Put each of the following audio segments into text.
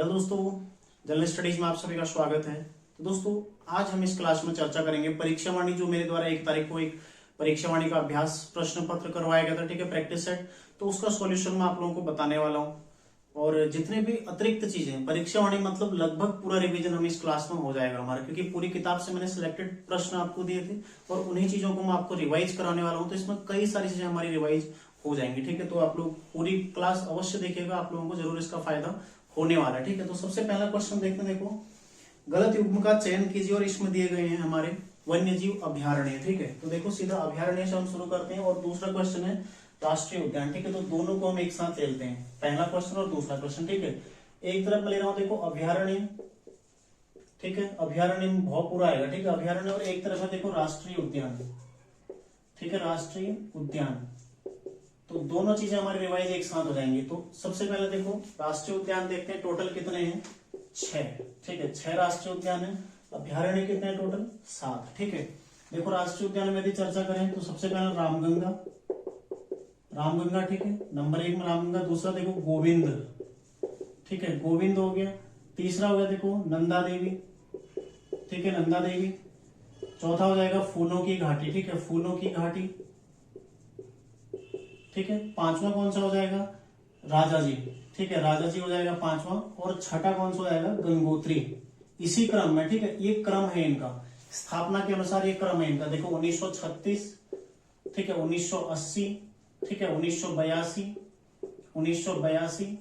Hello दोस्तों, general studies में आप सभी का स्वागत है। तो दोस्तों, आज हम इस क्लास में चर्चा करेंगे परीक्षा वाणी, जो मेरे द्वारा 1 तारीख को एक परीक्षा वाणी का अभ्यास प्रश्न पत्र करवाया गया था, ठीक है, प्रैक्टिस सेट। तो उसका सॉल्यूशन मैं आप लोगों को बताने वाला हूँ। और जितने भी अतिरिक्त चीजें, परीक्षा वाणी मतलब लगभग पूरा रिवीजन हम इस क्लास में हो जाएगा हमारा, क्योंकि पूरी किताब से मैंने सिलेक्टेड प्रश्न आपको दिए थे और उन्हीं चीजों को मैं आपको रिवाइज कराने वाला हूँ। तो इसमें कई सारी चीजें हमारी रिवाइज हो जाएंगी, ठीक है। तो आप लोग पूरी क्लास अवश्य देखिएगा, आप लोगों को जरूर इसका फायदा होने वाला है, ठीक है। तो सबसे पहला क्वेश्चन देखते हैं। देखो, गलत युग्म का चयन कीजिए और इसमें दिए गए हैं हमारे वन्य जीव अभ्यारण्य, ठीक है। तो देखो, सीधा अभ्यारण्य से हम शुरू करते हैं और दूसरा क्वेश्चन है राष्ट्रीय उद्यान, ठीक है। तो दोनों को हम एक साथ लेते हैं, पहला क्वेश्चन और दूसरा क्वेश्चन, ठीक है। एक तरफ मैं ले रहा हूं, देखो अभ्यारण्य, ठीक है, अभ्यारण्य में बहुत पूरा आएगा, ठीक है, अभ्यारण्य। और एक तरफ है देखो राष्ट्रीय उद्यान, ठीक है, राष्ट्रीय उद्यान। तो दोनों चीजें हमारी रिवाइज एक साथ हो जाएंगी। तो सबसे पहले देखो राष्ट्रीय उद्यान देखते हैं, टोटल कितने हैं, 6, ठीक है, 6 राष्ट्रीय उद्यान है। अभ्यारण्य कितने हैं, टोटल 7, ठीक है। देखो राष्ट्रीय उद्यान में यदि चर्चा करें तो सबसे पहले रामगंगा, रामगंगा, ठीक है, नंबर 1 में रामगंगा। दूसरा देखो गोविंद, ठीक है, गोविंद हो गया। तीसरा हो गया देखो नंदा देवी, ठीक है, नंदा देवी। चौथा हो जाएगा फूलों की घाटी, ठीक है, फूलों की घाटी, ठीक है। पांचवा कौन सा हो जाएगा, राजा जी, ठीक है, राजा जी हो जाएगा पांचवा। और छठा कौन सा हो जाएगा, गंगोत्री। इसी क्रम में, ठीक है, ये क्रम है इनका, स्थापना के अनुसार ये क्रम है इनका। देखो 1936, ठीक है, 1980, ठीक है, 1982, 1982,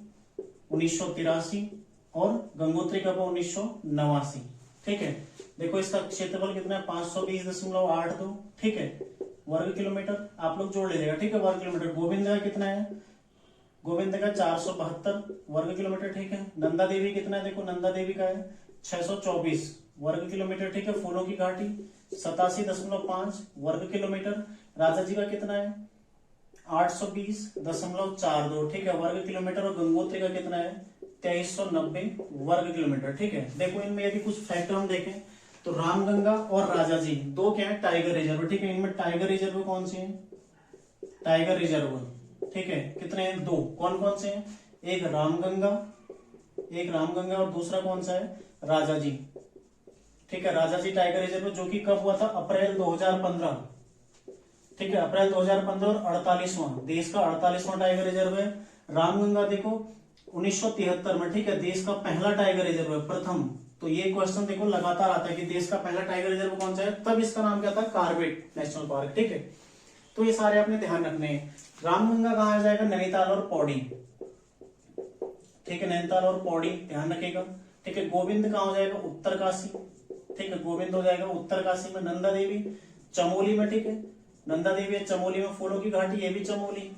1983 और गंगोत्री कब, 1989, ठीक है। देखो इसका क्षेत्रफल कितना है, 520.82, ठीक है, वर्ग किलोमीटर। आप लोग जोड़ लीजिएगा, ठीक है, वर्ग किलोमीटर। गोविंद का कितना है, गोविंद का 472 वर्ग किलोमीटर, ठीक है। नंदा देवी कितना है, देखो नंदा देवी का है 624 वर्ग किलोमीटर, ठीक है। फूलों की घाटी 87.5 वर्ग किलोमीटर। राजा जी का कितना है 820.42, ठीक है, वर्ग किलोमीटर। और गंगोत्री का कितना है 2390 वर्ग किलोमीटर, ठीक है। देखो इनमें यदि कुछ फैक्टर हम देखें तो रामगंगा और राजा जी दो क्या है, टाइगर रिजर्व, ठीक है। इनमें टाइगर रिजर्व कौन से हैं, टाइगर रिजर्व, ठीक है, कितने हैं, 2। कौन कौन से हैं, एक रामगंगा, और दूसरा कौन सा है, राजा जी, ठीक है। राजा जी टाइगर रिजर्व जो कि कब हुआ था, अप्रैल 2015, ठीक है, अप्रैल 2015। और 48वां, देश का 48वां टाइगर रिजर्व है। रामगंगा देखो 1973 में, ठीक है, देश का पहला टाइगर रिजर्व है, प्रथम। तो ये क्वेश्चन देखो लगातार आता है कि देश का पहला टाइगर रिजर्व कौन सा है, तब इसका नाम क्या था, कार्बेट नेशनल पार्क, ठीक है। तो ये सारे आपने ध्यान रखने हैं। रामगंगा कहाँ आ जाएगा, नैनीताल और पौड़ी, ठीक है, नैनीताल और पौड़ी, ध्यान रखिएगा, ठीक है। गोविंद कहाँ हो जाएगा, उत्तरकाशी, ठीक है, गोविंद हो जाएगा उत्तरकाशी में। नंदा देवी चमोली में, ठीक है, नंदा देवी है चमोली में। फूलों की घाटी ये भी चमोली,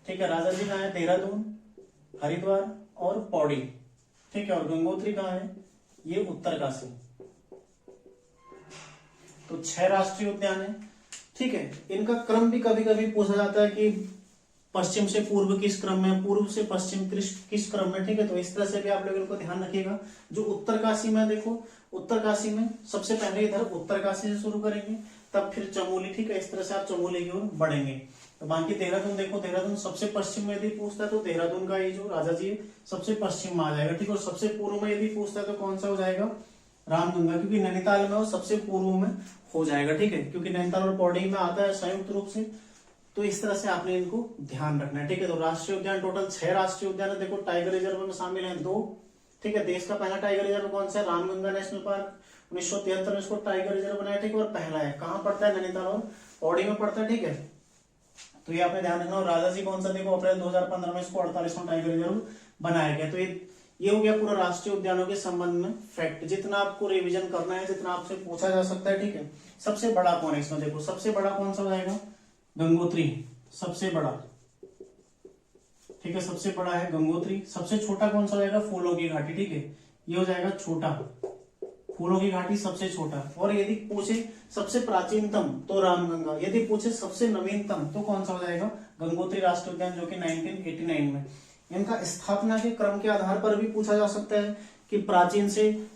ठीक है। राजा जी कहाँ है, देहरादून, हरिद्वार और पौड़ी, ठीक है। और गंगोत्री कहाँ है, ये उत्तरकाशी। तो 6 राष्ट्रीय उद्यान है, ठीक है। इनका क्रम भी कभी कभी पूछा जाता है कि पश्चिम से पूर्व किस क्रम में, पूर्व से पश्चिम किस क्रम में, ठीक है। तो इस तरह से भी आप लोग इनको ध्यान रखिएगा। जो उत्तरकाशी में, देखो उत्तरकाशी में सबसे पहले इधर उत्तरकाशी से शुरू करेंगे, तब फिर चमोली, ठीक है, इस तरह से आप चमोली की ओर बढ़ेंगे। तो बाकी देहरादून देखो, देहरादून सबसे पश्चिम में यदि पूछता है तो देहरादून का ये जो राजा जी सबसे पश्चिम में आ जाएगा, ठीक है। और सबसे पूर्व में यदि पूछता है तो कौन सा हो जाएगा, रामगंगा, क्योंकि नैनीताल में वो सबसे पूर्व में हो जाएगा, ठीक है, क्योंकि नैनीताल और पौड़ी में आता है संयुक्त रूप से। तो इस तरह से आपने इनको ध्यान रखना है, ठीक है। तो राष्ट्रीय उद्यान टोटल 6 राष्ट्रीय उद्यान है। देखो टाइगर रिजर्व में शामिल है 2, ठीक है। देश का पहला टाइगर रिजर्व कौन सा है, रामगंगा नेशनल पार्क, 1973 में इसको टाइगर रिजर्व बनाया, ठीक है। और पहला है कहाँ पड़ता है, नैनीताल और पौड़ी में पड़ता है, ठीक है। तो ये आपने ध्यान रखना। और राजा जी कौन सा, देखो अप्रैल 2015 में इसको 48वां टाइगर रिजर्व बनाया गया। तो ये हो गया पूरा राष्ट्रीय उद्यानों के संबंध में फैक्ट, जितना आपको रिवीजन करना है, जितना आपसे पूछा जा सकता है, ठीक है। सबसे बड़ा कौन है इसमें, देखो सबसे बड़ा कौन सा हो जाएगा, गंगोत्री, सबसे बड़ा, ठीक है, सबसे बड़ा है गंगोत्री। सबसे छोटा कौन सा हो जाएगा, फूलों की घाटी, ठीक है, ये हो जाएगा छोटा, फूलों की घाटी सबसे छोटा। और यदि पूछे सबसे प्राचीनतम तो रामगंगा, यदि पूछे सबसे नवीनतम तो कौन सा हो जाएगा, गंगोत्री राष्ट्रीय उद्यान, जो कि 1989 में। इनका स्थापना के क्रम के आधार पर भी पूछा जा सकता है कि प्राचीन से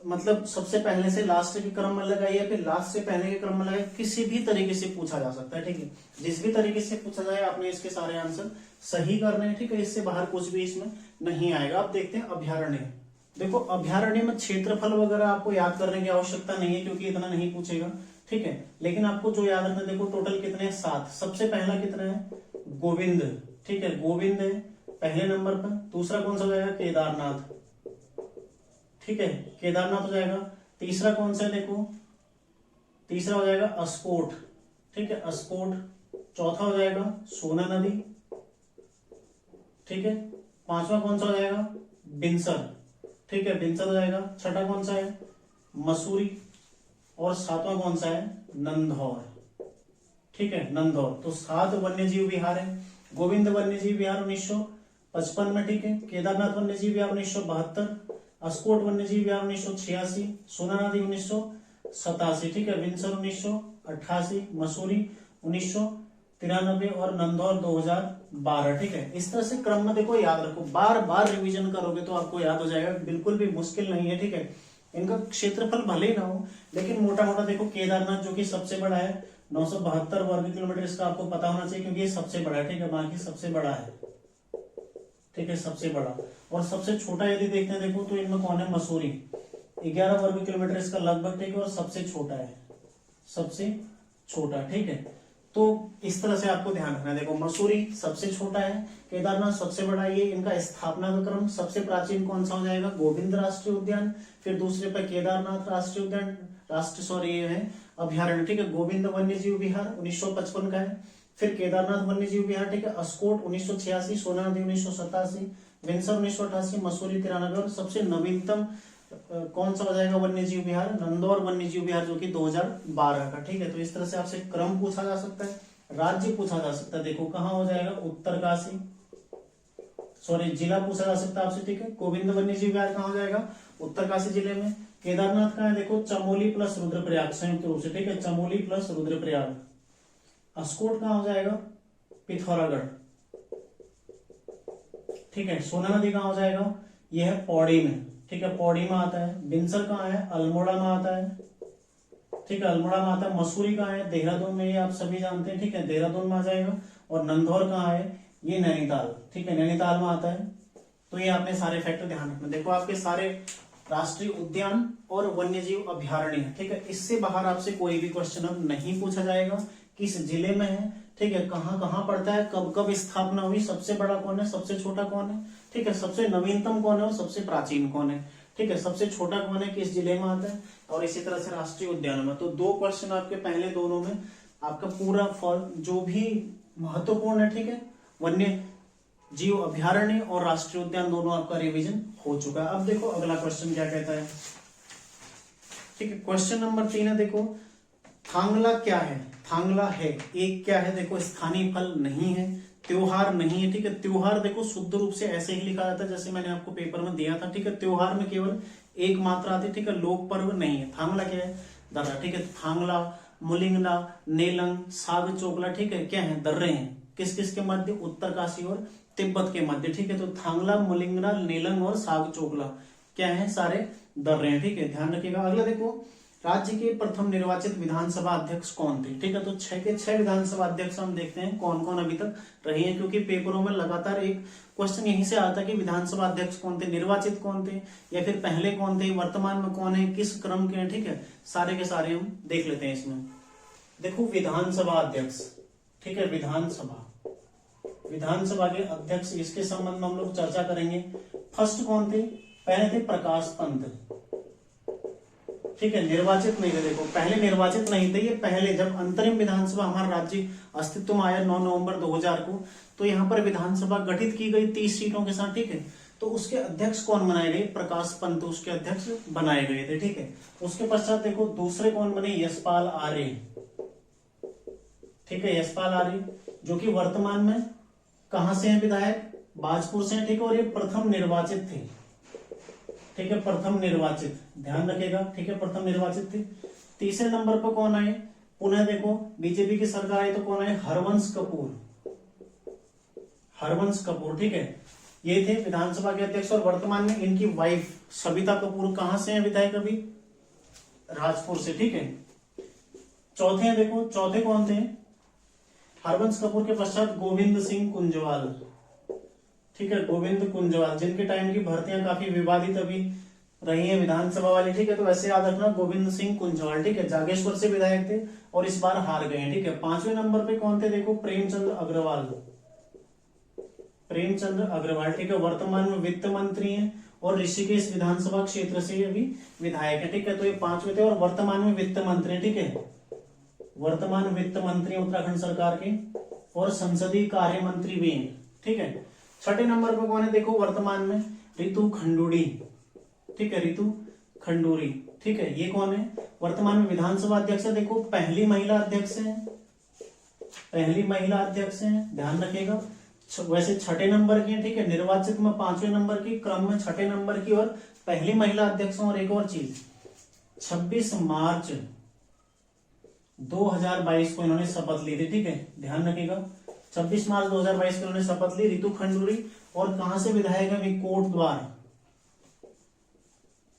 मतलब सबसे पहले से लास्ट के क्रम में लगाइए या फिर लास्ट से पहले के क्रम में लगाइए, किसी भी तरीके से पूछा जा सकता है, ठीक है। जिस भी तरीके से पूछा जाए आपने इसके सारे आंसर सही करने हैं, ठीक है। इससे बाहर कुछ भी इसमें नहीं आएगा। अब देखते हैं अभ्यारण्य। देखो अभ्यारण्य में क्षेत्रफल वगैरह आपको याद करने की आवश्यकता नहीं है क्योंकि इतना नहीं पूछेगा, ठीक है। लेकिन आपको जो याद रखना, देखो टोटल कितने हैं, 7। सबसे पहला कितना है, गोविंद, ठीक है, गोविंद है पहले नंबर पर। दूसरा कौन सा हो जाएगा, केदारनाथ, ठीक है, केदारनाथ हो जाएगा। तीसरा कौन सा है, देखो तीसरा हो जाएगा अस्कोट, ठीक है, अस्कोट। चौथा हो जाएगा सोना नदी, ठीक है। पांचवा कौन सा हो जाएगा, बिनसर, ठीक है, बिनसर हो जाएगा। छठा कौन सा है, मसूरी। और सातवां कौन सा है, नंदौर, ठीक है, नंदौर। तो 7 वन्यजीव विहार है। गोविंद वन्यजीव विहार 1955 में, ठीक है। केदारनाथ वन्यजीव विहार 1972, अस्कोट वन्यजीव विहार 1986, सोना नदी 1987, ठीक है, बिनसर 1988, मसूरी 1993 और नंदौर 2012, ठीक है। इस तरह से क्रम में देखो याद रखो, बार बार रिवीजन करोगे तो आपको याद हो जाएगा, बिल्कुल भी मुश्किल नहीं है, ठीक है। इनका क्षेत्रफल भले ही ना हो लेकिन मोटा मोटा देखो, केदारनाथ जो कि सबसे बड़ा है 972 वर्ग किलोमीटर, इसका आपको पता होना चाहिए क्योंकि ये सबसे बड़ा है, ठीक है, बाकी सबसे बड़ा है, ठीक है, सबसे बड़ा। और सबसे छोटा यदि देखते हैं देखो तो इनमें कौन है, मसूरी, 11 वर्ग किलोमीटर इसका लगभग, ठीक है, और सबसे छोटा है, सबसे छोटा, ठीक है। तो इस तरह से आपको ध्यान रखना है। देखो मसूरी सबसे छोटा है, केदारनाथ सबसे बड़ा है। ये इनका स्थापना का क्रम, सबसे प्राचीन कौन सा हो जाएगा, गोविंद राष्ट्रीय उद्यान, फिर दूसरे पर केदारनाथ राष्ट्रीय उद्यान, ये है अभ्यारण्य, ठीक है। गोविंद वन्यजीव विहार 1955 का है, फिर केदारनाथ वन्यजीव विहार, ठीक है, अस्कोट 1986, सोना नदी 1987, विंसर 1988, मसूरी 93 और सबसे नवीनतम कौन सा हो जाएगा वन्यजीव विहार, नंदौर वन्यजीव विहार जो कि 2012 का, ठीक है। तो इस तरह से आपसे क्रम पूछा जा सकता है, राज्य पूछा जा सकता है। देखो कहाँ हो जाएगा, उत्तरकाशी, सॉरी जिला पूछा जा सकता है आपसे, ठीक है। गोविंद वन्यजीव विहार कहाँ हो जाएगा, उत्तरकाशी जिले में। केदारनाथ कहाँ है, देखो चमोली प्लस रुद्रप्रयाग संयुक्त रूप से, ठीक है, चमोली प्लस रुद्रप्रयाग। अस्कोट कहाँ हो जाएगा, पिथौरागढ़, ठीक है। सोना नदी कहाँ हो जाएगा, यह है पौड़ी में, ठीक है, पौड़ी में आता है। बिनसर कहाँ है, अल्मोड़ा में आता है, ठीक है, अल्मोड़ा में आता है। मसूरी कहाँ है, देहरादून में, ये आप सभी जानते हैं, ठीक है, देहरादून में आ जाएगा। और नंदौर कहाँ है, ये नैनीताल, ठीक है, नैनीताल में आता है। तो ये आपने सारे फैक्टर ध्यान रखना। देखो आपके सारे राष्ट्रीय उद्यान और वन्यजीव अभ्यारण्य, ठीक है। इससे बाहर आपसे कोई भी क्वेश्चन अब नहीं पूछा जाएगा। किस जिले में है, ठीक है, कहाँ कहाँ पड़ता है, कब कब स्थापना हुई, सबसे बड़ा कौन है, सबसे छोटा कौन है, ठीक है, सबसे नवीनतम कौन है और सबसे प्राचीन कौन है, ठीक है, सबसे छोटा कौन है, किस जिले में आता है, और इसी तरह से राष्ट्रीय उद्यान में। तो 2 क्वेश्चन आपके पहले दोनों में आपका पूरा फॉल जो भी महत्वपूर्ण है, ठीक है, वन्य जीव अभ्यारण्य और राष्ट्रीय उद्यान दोनों आपका रिवीजन हो चुका है। अब देखो अगला क्वेश्चन क्या कहता है, ठीक है। क्वेश्चन नंबर 3 है, देखो थांगला क्या है, थांगला है एक क्या है, देखो स्थानीय फल नहीं है, त्योहार नहीं है, ठीक है। त्योहार देखो शुद्ध रूप से ऐसे ही लिखा जाता है जैसे मैंने आपको पेपर में दिया था, ठीक है। त्योहार में केवल एक मात्रा आती है, ठीक है, लोक पर्व नहीं है। थांगला क्या है, दर्रा, ठीक है। थांगला, मुलिंगला, नेलंग, साग चोकला, ठीक है, क्या है, दर्रे हैं। किस किस के मध्य, उत्तरकाशी और तिब्बत के मध्य, ठीक है। तो थांगला, मुलिंगला, नेलंग और साग चोकला क्या है, सारे दर्रे हैं, ठीक है, ध्यान रखिएगा। अगला देखो, राज्य के प्रथम निर्वाचित विधानसभा अध्यक्ष कौन थे, ठीक है। तो 6 के 6 विधानसभा अध्यक्ष हम देखते हैं कौन कौन अभी तक रहे हैं, क्योंकि पेपरों में लगातार एक क्वेश्चन यहीं से आता है कि विधानसभा अध्यक्ष कौन थे, निर्वाचित कौन थे, या फिर पहले कौन थे, वर्तमान में कौन है, किस क्रम के हैं, ठीक है। सारे के सारे हम देख लेते हैं इसमें। देखो विधानसभा अध्यक्ष, ठीक है, विधानसभा के अध्यक्ष, इसके संबंध में हम लोग चर्चा करेंगे। फर्स्ट कौन थे, पहले थे प्रकाश पंत, ठीक है, निर्वाचित नहीं थे। देखो पहले निर्वाचित नहीं थे, ये पहले जब अंतरिम विधानसभा हमारा राज्य अस्तित्व में आया 9 नवंबर 2000 को, तो यहाँ पर विधानसभा गठित की गई 30 सीटों के साथ, ठीक है। तो उसके अध्यक्ष कौन बनाए गए, प्रकाश पंत उसके अध्यक्ष बनाए गए थे, ठीक है। उसके पश्चात देखो दूसरे कौन बने, यशपाल आर्य, ठीक है, यशपाल आर्य जो कि वर्तमान में कहां से हैं विधायक, बाजपुर से हैं, ठीक है। और ये प्रथम निर्वाचित थे, ठीक है, प्रथम निर्वाचित, ध्यान रखिएगा, ठीक है, प्रथम निर्वाचित थे। तीसरे नंबर पर कौन आए, पुनः देखो बीजेपी की सरकार आई तो कौन आए, हरवंश कपूर, ठीक है, ये थे विधानसभा के अध्यक्ष। और वर्तमान में इनकी वाइफ सविता कपूर कहां से हैं विधायक, अभी राजपुर से, ठीक है। चौथे हैं, देखो चौथे कौन थे, हरवंश कपूर के पश्चात गोविंद सिंह कुंजवाल, ठीक है, गोविंद कुंजवाल, जिनके टाइम की भर्तियां काफी विवादित अभी रही है विधानसभा वाली, ठीक है। तो वैसे याद रखना गोविंद सिंह कुंजवाल, ठीक है, जागेश्वर से विधायक थे और इस बार हार गए, ठीक है। 5वें नंबर पे कौन थे, देखो प्रेमचंद्र अग्रवाल, प्रेमचंद्र अग्रवाल, ठीक है, वर्तमान में वित्त मंत्री हैं और ऋषिकेश विधानसभा क्षेत्र से अभी विधायक है, ठीक है। तो ये 5वें थे और वर्तमान में वित्त मंत्री, ठीक है, वर्तमान वित्त मंत्री उत्तराखंड सरकार के और संसदीय कार्य मंत्री भी हैं, ठीक है। 6ठे नंबर पर कौन है, देखो वर्तमान में रितु खंडूड़ी, ठीक है, रितु खंडूरी, ठीक है, ये कौन है, वर्तमान में विधानसभा अध्यक्ष है, देखो पहली महिला अध्यक्ष है, पहली महिला अध्यक्ष है, ध्यान रखिएगा। वैसे 6ठे नंबर की है, ठीक है, निर्वाचित में 5वें नंबर की, क्रम में 6ठे नंबर की और पहली महिला अध्यक्ष। और एक और चीज, 26 मार्च 2022 को इन्होंने शपथ ली थी, ठीक है, ध्यान रखिएगा। 26 मार्च 2022 को इन्होंने शपथ ली, रितु खंडूरी, और कहां से विधायक है, कोटद्वार,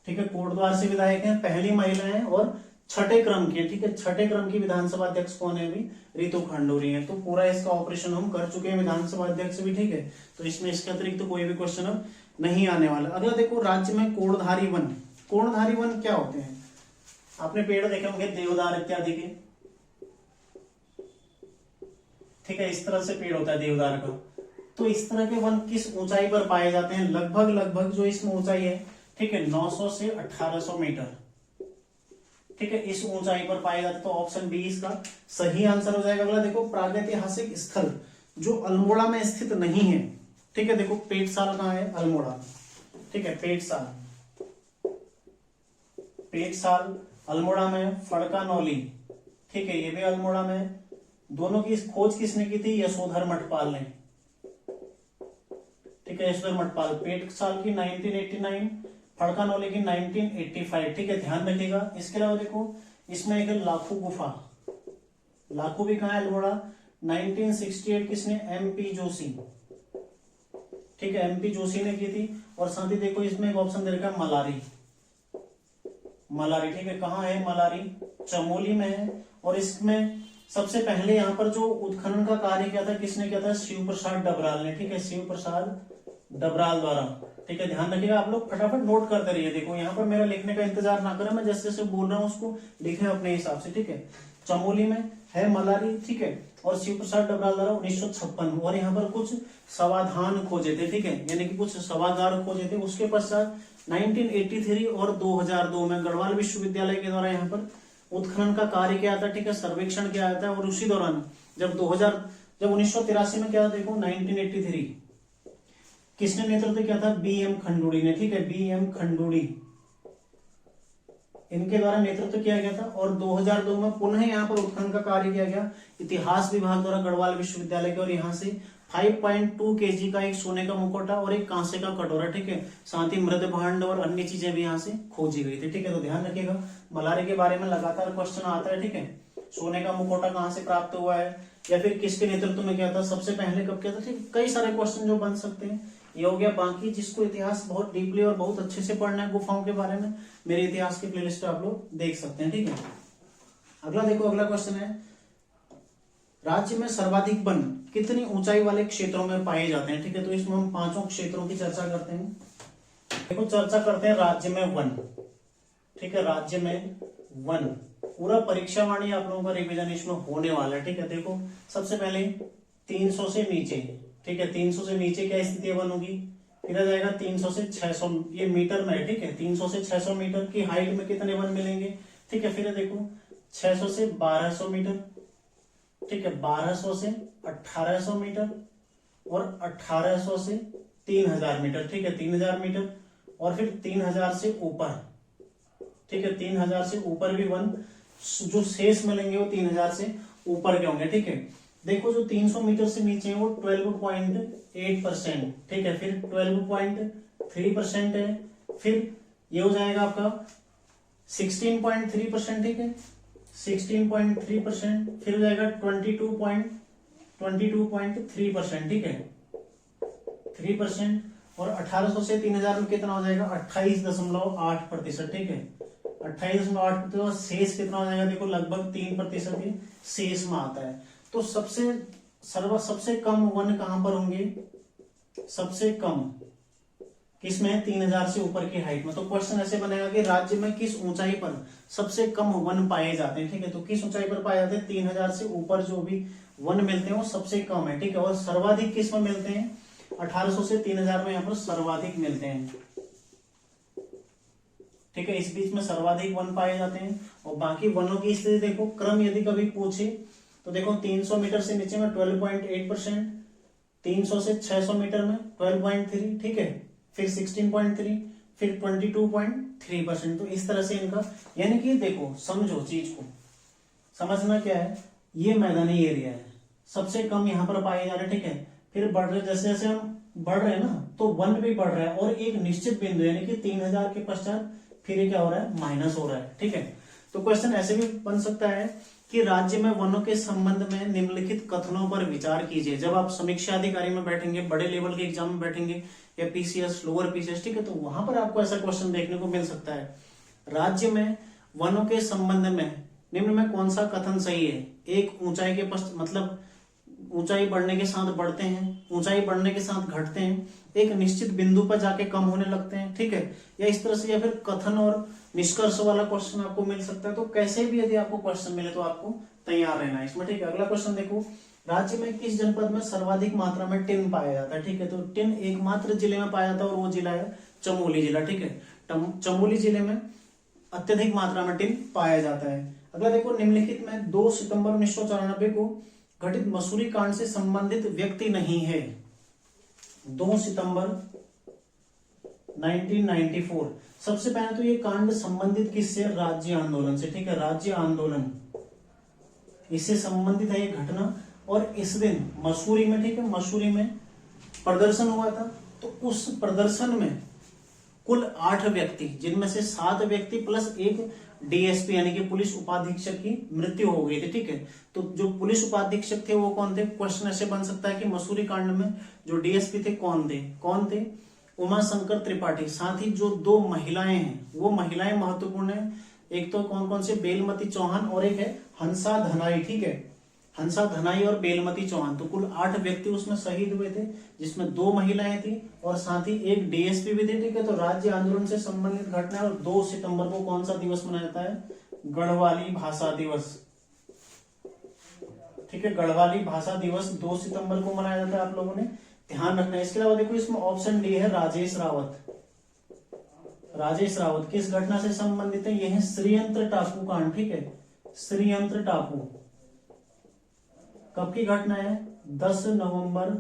ठीक है, कोटद्वार से विधायक हैं, पहली महिला है और 6ठे क्रम की, ठीक है, 6ठे क्रम की विधानसभा अध्यक्ष कौन है, अभी रितु खंडूरी है। तो पूरा इसका ऑपरेशन हम कर चुके हैं, विधानसभा अध्यक्ष भी, ठीक है। तो इसमें इसके अतिरिक्त तो कोई भी क्वेश्चन अब नहीं आने वाला। अगला देखो, राज्य में कोणधारी वन, कोणधारी वन क्या होते हैं, आपने पेड़ देखे होंगे देवदार इत्यादि के, ठीक है, इस तरह से पेड़ होता है देवदार का। तो इस तरह के वन किस ऊंचाई पर पाए जाते हैं, लगभग लगभग जो इसमें ऊंचाई है, ठीक है, 900 से 1800 मीटर, ठीक है, इस ऊंचाई पर पाए जाते। तो ऑप्शन बी इसका सही आंसर हो जाएगा। अगला देखो, प्रागैतिहासिक स्थल जो अल्मोड़ा में स्थित नहीं है, ठीक है, देखो पेटसाल कहाँ है, अल्मोड़ा, ठीक है, पेटसाल, पेटसाल अल्मोड़ा में, फड़कानौली, ठीक है, ये भी अल्मोड़ा में। दोनों की खोज किसने की थी, यशोधर मठपाल ने, ठीक है, यशोधर मठपाल। पेटसाल की 1989, फड़कानौली की 1985, ठीक है, ध्यान रखिएगा। इसके अलावा देखो, इसमें एक लाखू गुफा, लाखू भी कहाँ है, अल्मोड़ा, 1968 किसने, एमपी जोशी, ठीक है, एमपी जोशी ने की थी। और साथ ही देखो इसमें एक ऑप्शन दे रखा है मलारी, मलारी, ठीक है, कहाँ है मलारी, चमोली में है। और इसमें सबसे पहले यहाँ पर जो उत्खनन का कार्य किया था, किसने किया था, शिव प्रसाद डबराल ने, ठीक है, शिव प्रसाद डबराल द्वारा, ठीक है, ध्यान रखिएगा। आप लोग फटाफट नोट करते रहिए। देखो यहाँ पर मेरा लिखने का इंतजार ना करें, मैं जैसे जैसे बोल रहा हूँ उसको लिखें अपने हिसाब से, ठीक है। चमोली में है मलारी, ठीक है, और शिव प्रसाद डबराल द्वारा 1956। और यहाँ पर कुछ समाधान खोजे थे, ठीक है, यानी कि कुछ सभागार खोजे थे। उसके पश्चात 1983 और 2002 में गढ़वाल विश्वविद्यालय के द्वारा यहाँ पर उत्खनन का कार्य किया था, ठीक है, सर्वेक्षण किया था। और उसी दौरान जब 1983 में क्या था, देखो 1983 किसने नेतृत्व किया था, बीएम खंडूड़ी ने, ठीक है, बीएम खंडूड़ी, इनके द्वारा नेतृत्व किया गया था। और 2002 में पुनः यहाँ पर उत्खनन का कार्य किया गया इतिहास विभाग द्वारा गढ़वाल विश्वविद्यालय के। और यहाँ से 5.2 kg का एक सोने का मुखौटा और एक कांसे का कटोरा, ठीक है, साथ ही मृद भांड और अन्य चीजें भी यहाँ से खोजी गई थी, ठीक है। तो ध्यान रखिएगा, मलारी के बारे में लगातार क्वेश्चन आता है, ठीक है। सोने का मुखौटा कहाँ से प्राप्त हुआ है, या फिर किसके नेतृत्व में किया था, सबसे पहले कब किया था, ठीक, कई सारे क्वेश्चन जो बन सकते हैं। ये हो गया। बाकी जिसको इतिहास बहुत डीपली और बहुत अच्छे से पढ़ना है गुफाओं के बारे में, मेरे इतिहास की प्लेलिस्ट आप लोग देख सकते हैं, ठीक है। अगला देखो, अगला क्वेश्चन है, राज्य में सर्वाधिक वन कितनी ऊंचाई वाले क्षेत्रों में पाए जाते हैं, ठीक है। तो इसमें हम 5 क्षेत्रों की चर्चा करते हैं। देखो चर्चा करते हैं राज्य में वन, ठीक है, राज्य में वन। पूरा परीक्षा वाणी आप लोगों का रिवीजन इसमें होने वाला है, ठीक है। देखो सबसे पहले 300 से नीचे, ठीक है, 300 से नीचे क्या स्थिति वन होगी, फिर आ जाएगा 300 से 600, ये मीटर में है, ठीक है। 300 से 600 मीटर की हाइट में कितने वन मिलेंगे, ठीक है। फिर देखो 600 से 1200 मीटर, ठीक है, 1200 से 1800 मीटर और 1800 से 3000 मीटर, ठीक है, 3000 मीटर। और फिर 3000 से ऊपर, ठीक है, 3000 से ऊपर भी वन जो शेष मिलेंगे वो 3000 से ऊपर के होंगे, ठीक है। देखो जो 300 मीटर से नीचे है वो 12.8%, ठीक है, फिर 12.3% है, फिर ये हो जाएगा आपका 16.3%, ठीक है, 16.3%, फिर हो जाएगा 22.3%, ठीक है, 3%। और 1800 से 3000 में कितना हो जाएगा, 28.8%, ठीक है, 28.8%। और शेष कितना हो जाएगा, देखो लगभग 3% ही शेष में आता है। तो सबसे कम वन कहां पर होंगे, सबसे कम किसमें है? 3000 से ऊपर की हाइट में। तो क्वेश्चन ऐसे बनेगा कि राज्य में किस ऊंचाई पर सबसे कम वन पाए जाते हैं, ठीक है। तो किस ऊंचाई पर पाए जाते हैं? 3000 से ऊपर जो भी वन मिलते हैं वो सबसे कम है, ठीक है। और सर्वाधिक किस में मिलते हैं? 1800 से 3000 में यहाँ पर सर्वाधिक मिलते हैं, ठीक है। इस बीच में सर्वाधिक वन पाए जाते हैं। और बाकी वनों की स्थिति देखो, क्रम यदि कभी पूछे तो देखो 300 मीटर से नीचे में 12.8%, 300 से 600 मीटर में 12.3, ठीक है, फिर 16.3, फिर 22.3%। तो इस तरह से इनका, यानी कि देखो समझो चीज को, समझना क्या है, ये मैदानी एरिया है, सबसे कम यहाँ पर पाए जा रहे हैं, ठीक है। फिर बढ़ रहे, जैसे जैसे हम बढ़ रहे हैं ना, तो वन भी बढ़ रहा है और एक निश्चित बिंदु यानी कि 3000 के पश्चात फिर ये क्या हो रहा है? माइनस हो रहा है, ठीक है। तो क्वेश्चन ऐसे भी बन सकता है कि राज्य में वनों के संबंध में निम्नलिखित कथनों पर विचार कीजिए। जब आप समीक्षा अधिकारी में बैठेंगे, बड़े लेवल के एग्जाम में बैठेंगे, या पीसीएस, लोअर पीसीएस, ठीक है, तो वहां पर आपको ऐसा क्वेश्चन देखने को मिल सकता है। राज्य में वनों के संबंध में निम्न में कौन सा कथन सही है? एक, ऊंचाई के मतलब ऊंचाई बढ़ने के साथ बढ़ते हैं, ऊंचाई बढ़ने के साथ घटते हैं, एक निश्चित बिंदु पर जाके कम होने लगते हैं, ठीक है, या इस तरह से, या फिर कथन और निष्कर्ष वाला क्वेश्चन आपको मिल सकता है। तो कैसे भी यदि आपको क्वेश्चन मिले तो आपको तैयार रहना है इसमें, ठीक है। अगला क्वेश्चन देखो, राज्य में किस जनपद में सर्वाधिक मात्रा में टिन पाया जाता है? ठीक है, तो टिन एकमात्र जिले में पाया जाता है और वो जिला है चमोली जिला, ठीक है। चमोली जिले में अत्यधिक मात्रा में टिन पाया जाता है। अगला देखो, निम्नलिखित में 2 सितंबर 1994 को घटित मसूरी कांड से संबंधित व्यक्ति नहीं है। 2 सितंबर 1994, सबसे पहले तो ये कांड संबंधित किससे? राज्य आंदोलन से, ठीक है, राज्य आंदोलन, इससे संबंधित है ये घटना। और इस दिन मसूरी में, ठीक है, मसूरी में प्रदर्शन हुआ था। तो उस प्रदर्शन में कुल 8 व्यक्ति, जिनमें से 7 व्यक्ति प्लस एक डीएसपी यानी कि पुलिस उपाधीक्षक की मृत्यु हो गई थी, ठीक है। तो जो पुलिस उपाधीक्षक थे वो कौन थे? क्वेश्चन ऐसे बन सकता है कि मसूरी कांड में जो डीएसपी थे कौन थे? उमा शंकर त्रिपाठी। साथ ही जो 2 महिलाएं हैं वो महिलाएं महत्वपूर्ण है। एक तो कौन कौन से? बेलमती चौहान और एक है हंसा धनाई, ठीक है, हंसा धनाई और बेलमती चौहान। तो कुल 8 व्यक्ति उसमें शहीद हुए थे, जिसमें 2 महिलाएं थी और साथ ही एक डीएसपी भी थे, ठीक है। तो राज्य आंदोलन से संबंधित घटना है। और 2 सितंबर को कौन सा दिवस मनाया जाता है? गढ़वाली भाषा दिवस, ठीक है, गढ़वाली भाषा दिवस 2 सितंबर को मनाया जाता है, आप लोगों ने ध्यान रखना है। इसके अलावा देखो, इसमें ऑप्शन डी है राजेश रावत। राजेश रावत किस घटना से संबंधित है? यह है श्रीयंत्र टापू कांड, ठीक है, श्रीयंत्र टापू। कब की घटना है? 10 नवंबर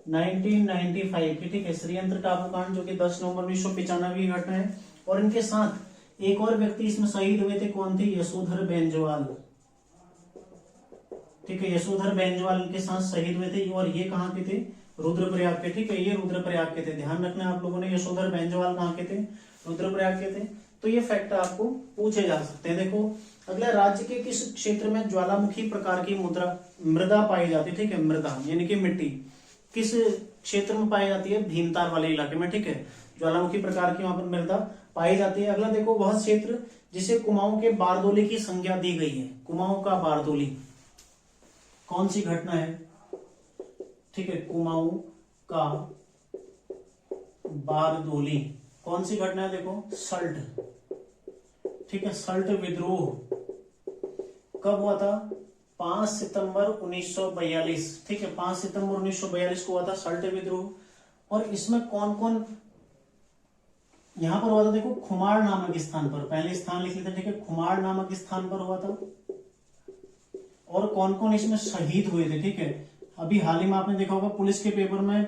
1995 की, ठीक है, श्रीयंत्र टापू कांड, जो कि 10 नवंबर 1995 की घटना है। और इनके साथ एक और व्यक्ति इसमें शहीद हुए थे, कौन थे? यशोधर बेंजवाल, ठीक है, यशोधर बेंजवाल इनके साथ शहीद हुए थे। और ये कहाँ के थे? रुद्रप्रयाग के, ठीक है, ये रुद्रप्रयाग के थे। ध्यान रखना आप लोगों ने, यशोधर बेंजवाल कहाँ के थे? रुद्रप्रयाग के थे। तो ये फैक्ट आपको पूछे जा सकते हैं। देखो अगला, राज्य के किस क्षेत्र में ज्वालामुखी प्रकार की मृदा पाई जाती है? ठीक है, मृदा यानी कि मिट्टी किस क्षेत्र में पाई जाती है? भीमताल वाले इलाके में, ठीक है, ज्वालामुखी प्रकार की वहां पर मृदा पाई जाती है। अगला देखो, वह क्षेत्र जिसे कुमाऊं के बारदोली की संज्ञा दी गई है। कुमाऊं का बारदोली कौन सी घटना है? ठीक है, कुमाऊं का बारदोली कौन सी घटना है? देखो, सल्ट, ठीक है, सल्ट विद्रोह कब हुआ था? 5 सितंबर 1942, ठीक है, 5 सितंबर 1942 को हुआ था सल्ट विद्रोह। और इसमें कौन कौन यहां पर हुआ था? देखो, खुमार नामक स्थान पर, पहले स्थान लिख लेते, ठीक है, खुमार नामक स्थान पर हुआ था। और कौन कौन इसमें शहीद हुए थे? ठीक है, अभी हाल ही में आपने देखा होगा पुलिस के पेपर में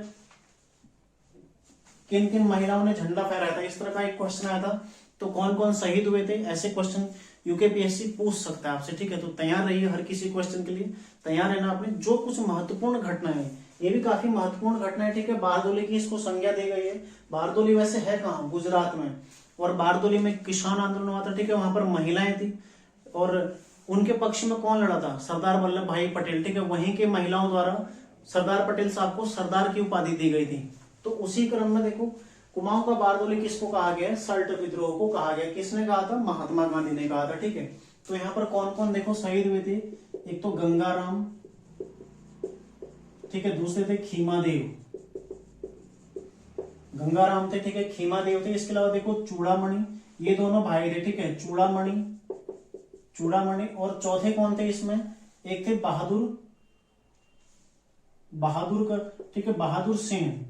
किन किन महिलाओं ने झंडा फहराया था, इस तरह का एक क्वेश्चन आया था। तो कौन कौन शहीद हुए थे? ऐसे क्वेश्चन यूकेपीएससी पूछ सकता है आपसे, ठीक है। तो तैयार रहिए, हर किसी क्वेश्चन के लिए तैयार रहना आपने। जो कुछ महत्वपूर्ण घटना है, ये भी काफी महत्वपूर्ण घटना है, ठीक है। बारदोली की इसको संज्ञा दी गई है। बारदोली वैसे है कहाँ? गुजरात में। और बारदोली में किसान आंदोलन हुआ था, ठीक है, वहां पर महिलाएं थी और उनके पक्ष में कौन लड़ा था? सरदार वल्लभ भाई पटेल, ठीक है। वहीं के महिलाओं द्वारा सरदार पटेल साहब को सरदार की उपाधि दी गई थी। तो उसी क्रम में देखो, कुमाऊं का बारदोली किसको कहा गया? सल्ट विद्रोह को कहा गया। किसने कहा था? महात्मा गांधी ने कहा था, ठीक है। तो यहाँ पर कौन कौन देखो शहीद हुए थे? एक तो गंगाराम, ठीक है, दूसरे थे खीमा देव, गंगाराम थे, ठीक है, खीमा देव थे। इसके अलावा देखो चूड़ामणि, ये दोनों भाई थे, ठीक है, चूड़ामणि। और चौथे कौन थे इसमें, एक थे बहादुर का, ठीक है, बहादुर सिंह।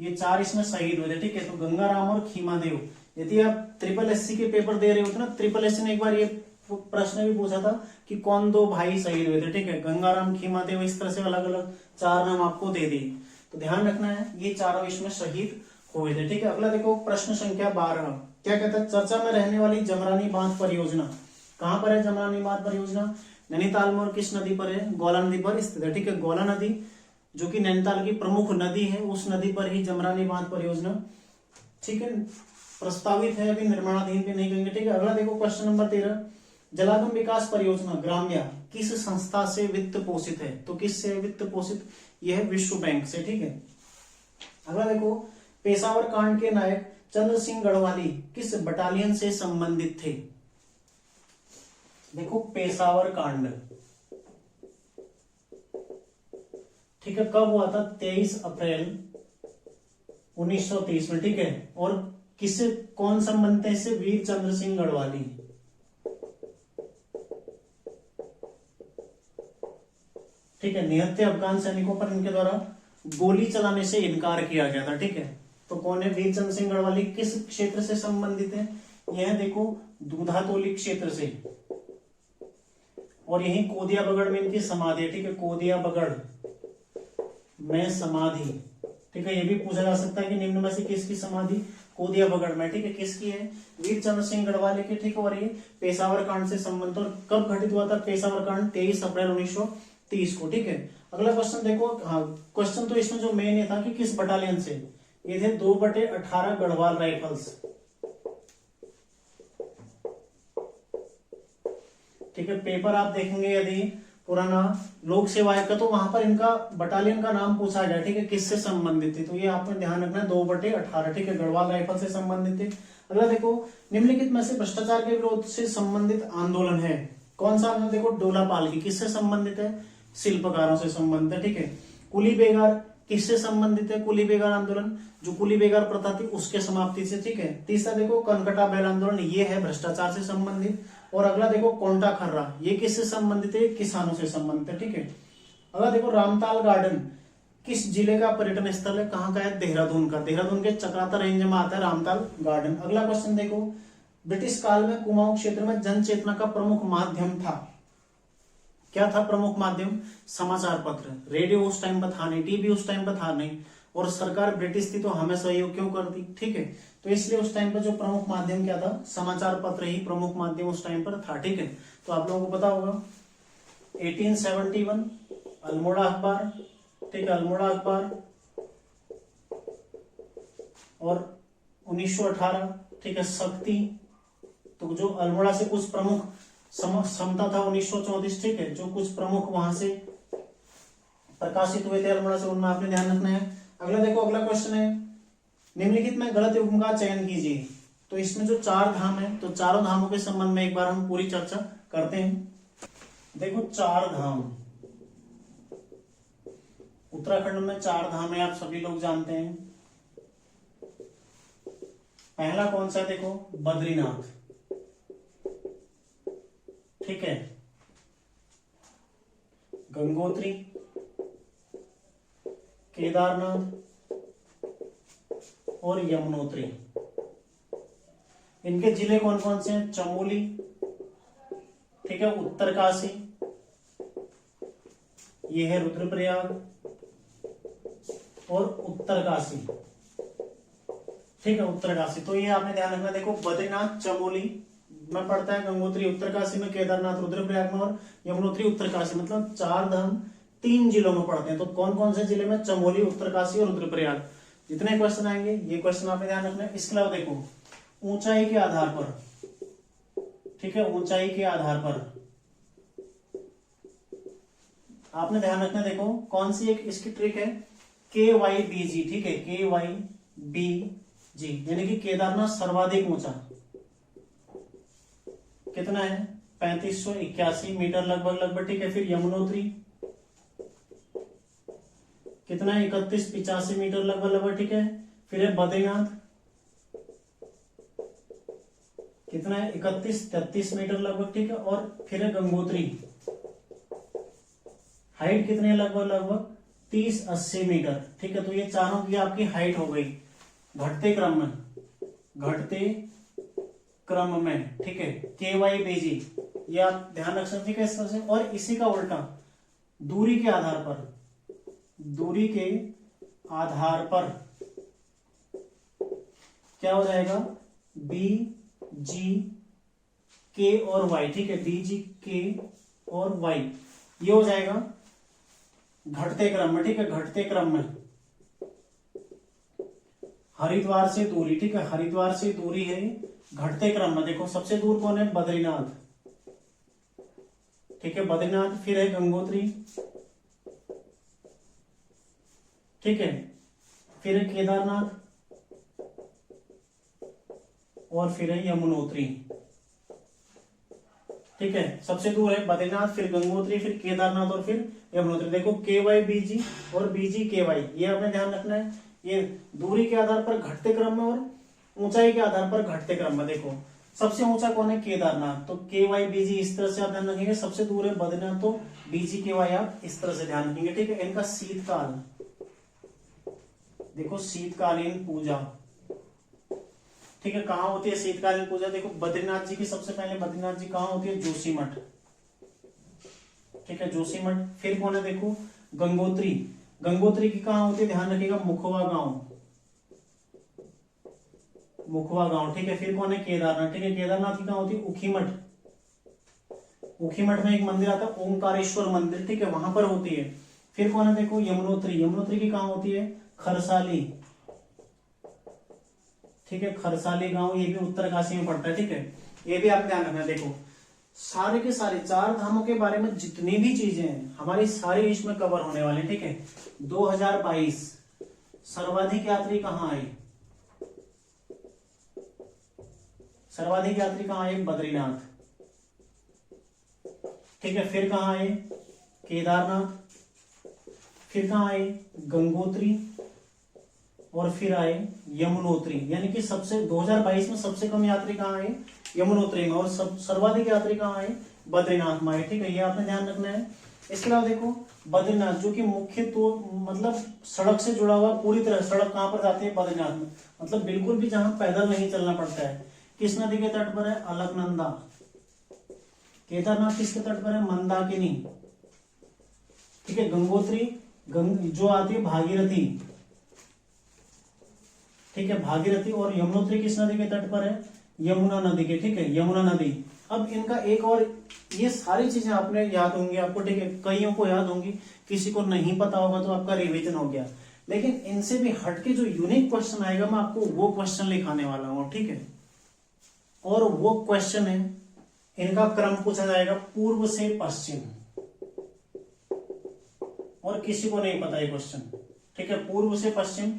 ये चार इसमें शहीद हुए थे, ठीक है। तो गंगाराम और खीमादेव, यदि आप ट्रिपल एससी के पेपर दे रहे होते ना, ट्रिपल एससी ने एक बार ये प्रश्न भी पूछा था कि कौन दो भाई शहीद हुए थे, ठीक है, गंगाराम खीमादेव, इस तरह से अलग अलग चार नाम आपको दे दिए। तो ध्यान रखना है ये चारों इसमें शहीद हुए थे, ठीक है। अगला देखो प्रश्न संख्या 12, क्या कहता है, चर्चा में रहने वाली जमरानी बांध परियोजना कहां पर है। जमरानी बांध परियोजना नैनीताल में और किस नदी पर है, गोला नदी पर स्थित है, ठीक है। गोला नदी जो कि नैनीताल की प्रमुख नदी है, उस नदी पर ही जमरानी बांध परियोजना, ठीक है, प्रस्तावित है, अभी निर्माणाधीन भी नहीं कहेंगे, ठीक है। अगला देखो क्वेश्चन नंबर 13, जलागम विकास परियोजना ग्राम्या किस संस्था से वित्त पोषित है। तो किससे वित्त पोषित, यह है विश्व बैंक से, ठीक है। अगला देखो पेशावर कांड के नायक चंद्र सिंह गढ़वाली किस बटालियन से संबंधित थे। देखो पेशावर कांड, ठीक है, कब हुआ था, 23 अप्रैल 1930 में, ठीक है। और किससे कौन संबंधित है इससे, वीर चंद्र सिंह गढ़वाली, ठीक है। निहत्थे अफगान सैनिकों पर इनके द्वारा गोली चलाने से इनकार किया गया था, ठीक है। तो कौन है, वीर चंद्र सिंह गढ़वाली, किस क्षेत्र से संबंधित है, यह देखो दूधातोली क्षेत्र से, और यही कोदिया बगड़ में इनकी समाधि है, ठीक है, कोदिया बगड़ में समाधि, ठीक है। ये भी पूछा जा सकता है कि निम्न में से किसकी समाधि, कोदिया बगड़ में, ठीक है, किसकी है, वीर चंद्र सिंह गढ़वाली की, ठीक है। और ये पेशावर कांड से संबंधित, और कब घटित हुआ था पेशावर कांड, 23 अप्रैल 1930 को, ठीक है। अगला क्वेश्चन देखो, हाँ क्वेश्चन तो इसमें जो मेन ये था कि किस बटालियन से, ये थे 2/18 गढ़वाल राइफल्स, ठीक है। पेपर आप देखेंगे यदि पुराना लोक सेवा आयोग का, तो वहां पर इनका बटालियन का नाम पूछा गया, ठीक है, किससे संबंधित थे। तो ये आपको ध्यान रखना है 2/18, ठीक है, गढ़वाल राइफल से संबंधित थे। अगला देखो निम्नलिखित में से भ्रष्टाचार के विरोध से संबंधित आंदोलन है, कौन सा आंदोलन, देखो डोलापाल की, किससे संबंधित है, शिल्पकारों से संबंधित है, ठीक है। कुली बेगार किससे संबंधित है, कुली बेगार आंदोलन, जो कुली बेगार प्रथा थी उसके समाप्ति से, ठीक है। तीसरा देखो कनकटा बैल आंदोलन, ये है भ्रष्टाचार से संबंधित। और अगला देखो कोंटा खर्रा, ये किससे संबंधित है, किसानों से संबंधित है, ठीक है। अगला देखो रामताल गार्डन किस जिले का पर्यटन स्थल है, कहाँ का है, देहरादून का, देहरादून के चक्राता रेंज में आता है रामताल गार्डन। अगला क्वेश्चन देखो ब्रिटिश काल में कुमाऊं क्षेत्र में जन चेतना का प्रमुख माध्यम था, क्या था प्रमुख माध्यम, समाचार पत्र, रेडियो उस टाइम पर था नहीं, टीवी उस टाइम पर था नहीं, और सरकार ब्रिटिश थी तो हमें सहयोग क्यों करती, ठीक है। तो इसलिए उस टाइम पर जो प्रमुख माध्यम क्या था, समाचार पत्र ही प्रमुख माध्यम उस टाइम पर था, ठीक है। तो आप लोगों को पता होगा 1871 अल्मोड़ा अखबार, ठीक है, अल्मोड़ा अखबार, और 1918, ठीक है, शक्ति। तो जो अल्मोड़ा से कुछ प्रमुख समता था 1934, ठीक है, जो कुछ प्रमुख वहां से प्रकाशित हुए थे अल्मोड़ा से, उनमें आपने ध्यान रखना है। अगला देखो अगला क्वेश्चन है निम्नलिखित में गलत युग्म का चयन कीजिए। तो इसमें जो 4 धाम है, तो चारों धामों के संबंध में एक बार हम पूरी चर्चा करते हैं। देखो 4 धाम, उत्तराखंड में 4 धाम है, आप सभी लोग जानते हैं। पहला कौन सा, देखो बद्रीनाथ, ठीक है, गंगोत्री, केदारनाथ और यमुनोत्री। इनके जिले कौन कौन से हैं, चमोली, ठीक है, उत्तरकाशी, ये है रुद्रप्रयाग और उत्तरकाशी, ठीक है, उत्तरकाशी। तो ये आपने ध्यान रखना, देखो बद्रीनाथ चमोली में पड़ता है, गंगोत्री उत्तरकाशी में, केदारनाथ रुद्रप्रयाग में और यमुनोत्री उत्तरकाशी, मतलब 4 धाम 3 जिलों में पड़ते हैं। तो कौन कौन से जिले में, चमोली, उत्तरकाशी और रुद्रप्रयाग। जितने क्वेश्चन आएंगे ये क्वेश्चन आपने ध्यान रखना है। इसके अलावा देखो ऊंचाई के आधार पर, ठीक है, ऊंचाई के आधार पर आपने ध्यान रखना, देखो कौन सी एक इसकी ट्रिक है, KYBG, ठीक है, KYBG, यानी कि केदारनाथ सर्वाधिक ऊंचा कितना है, 3581 मीटर लगभग, ठीक है। फिर यमुनोत्री कितना है 3185 मीटर लगभग लगभग, ठीक है। फिर है बद्रीनाथ, कितना है 3133 मीटर लगभग, ठीक है। और फिर है गंगोत्री, हाइट कितनी है लगभग लगभग 3080 मीटर, ठीक है। तो ये चारों की आपकी हाइट हो गई घटते क्रम में, घटते क्रम में, ठीक है। KYBG ये आप ध्यान रख सकते हैं इस तरह से। और इसी का उल्टा दूरी के आधार पर, दूरी के आधार पर क्या हो जाएगा BGK और Y, ठीक है। BGK और Y ये हो जाएगा घटते क्रम में, ठीक है, घटते क्रम में। हरिद्वार से दूरी, ठीक है, हरिद्वार से दूरी है घटते क्रम में। देखो सबसे दूर कौन है, बद्रीनाथ, ठीक है, बद्रीनाथ। फिर है गंगोत्री, ठीक है। फिर है केदारनाथ और फिर है यमुनोत्री, ठीक है। सबसे दूर है बद्रीनाथ, फिर गंगोत्री, फिर केदारनाथ और फिर यमुनोत्री। देखो KYBG और BGKY ये आपने ध्यान रखना है। ये दूरी के आधार पर घटते क्रम में और ऊंचाई के आधार पर घटते क्रम में। देखो सबसे ऊंचा कौन है, केदारनाथ, तो KYBG इस तरह से आप ध्यान रखेंगे। सबसे दूर है बद्रीनाथ, तो BGKY आप इस तरह से ध्यान रखेंगे, ठीक है। इनका शीतकाल, देखो शीतकालीन पूजा, ठीक है, कहाँ होती है शीतकालीन पूजा। देखो बद्रीनाथ जी की सबसे पहले, बद्रीनाथ जी कहाँ होती है, जोशीमठ, ठीक है, जोशीमठ। फिर कौन है, देखो गंगोत्री, गंगोत्री की कहाँ होती है, ध्यान रखिएगा, मुखवा गांव, मुखवा गांव, ठीक है। फिर कौन है, केदारनाथ, ठीक है। केदारनाथ की कहाँ होती है, ऊखीमठ, ऊखीमठ में एक मंदिर आता है ओंकारेश्वर मंदिर, ठीक है, वहां पर होती है। फिर कौन है, देखो यमुनोत्री, यमुनोत्री की कहाँ होती है, खरसाली, ठीक है, खरसाली गांव, ये भी उत्तरकाशी में पड़ता है, ठीक है। ये भी आप ध्यान रखना। देखो सारे के सारे 4 धामों के बारे में जितनी भी चीजें हैं हमारी सारी इसमें कवर होने वाले, ठीक है। 2022 सर्वाधिक यात्री कहाँ आए, सर्वाधिक यात्री कहाँ आए, बद्रीनाथ, ठीक है। फिर कहाँ आए, केदारनाथ, फिर कहाँ आए, गंगोत्री, और फिर आए यमुनोत्री। यानी कि सबसे 2022 में सबसे कम यात्री कहाँ आए, यमुनोत्री में, और सर्वाधिक यात्री कहाँ आए, बद्रीनाथ में आए, ठीक है। ये आपने ध्यान रखना है। इसके अलावा देखो बद्रीनाथ जो कि मुख्य तो मतलब सड़क से जुड़ा हुआ पूरी तरह, सड़क कहाँ पर जाती है, बद्रीनाथ में, मतलब बिल्कुल भी जहां पैदल नहीं चलना पड़ता है। किस नदी के तट पर है, अलकनंदा। केदारनाथ किसके तट पर है, मंदाकिनी, ठीक है। गंगोत्री जो आती है भागीरथी, ठीक है, भागीरथी। और यमुनोत्री किस नदी के तट पर है, यमुना नदी के, ठीक है, यमुना नदी। अब इनका एक और, ये सारी चीजें आपने याद होंगी आपको, ठीक है, कईयों को याद होंगी, किसी को नहीं पता होगा तो आपका रिवीजन हो गया। लेकिन इनसे भी हटके जो यूनिक क्वेश्चन आएगा मैं आपको वो क्वेश्चन लिखाने वाला हूं, ठीक है। और वो क्वेश्चन है, इनका क्रम पूछा जाएगा पूर्व से पश्चिम, और किसी को नहीं पता ये क्वेश्चन, ठीक है। पूर्व से पश्चिम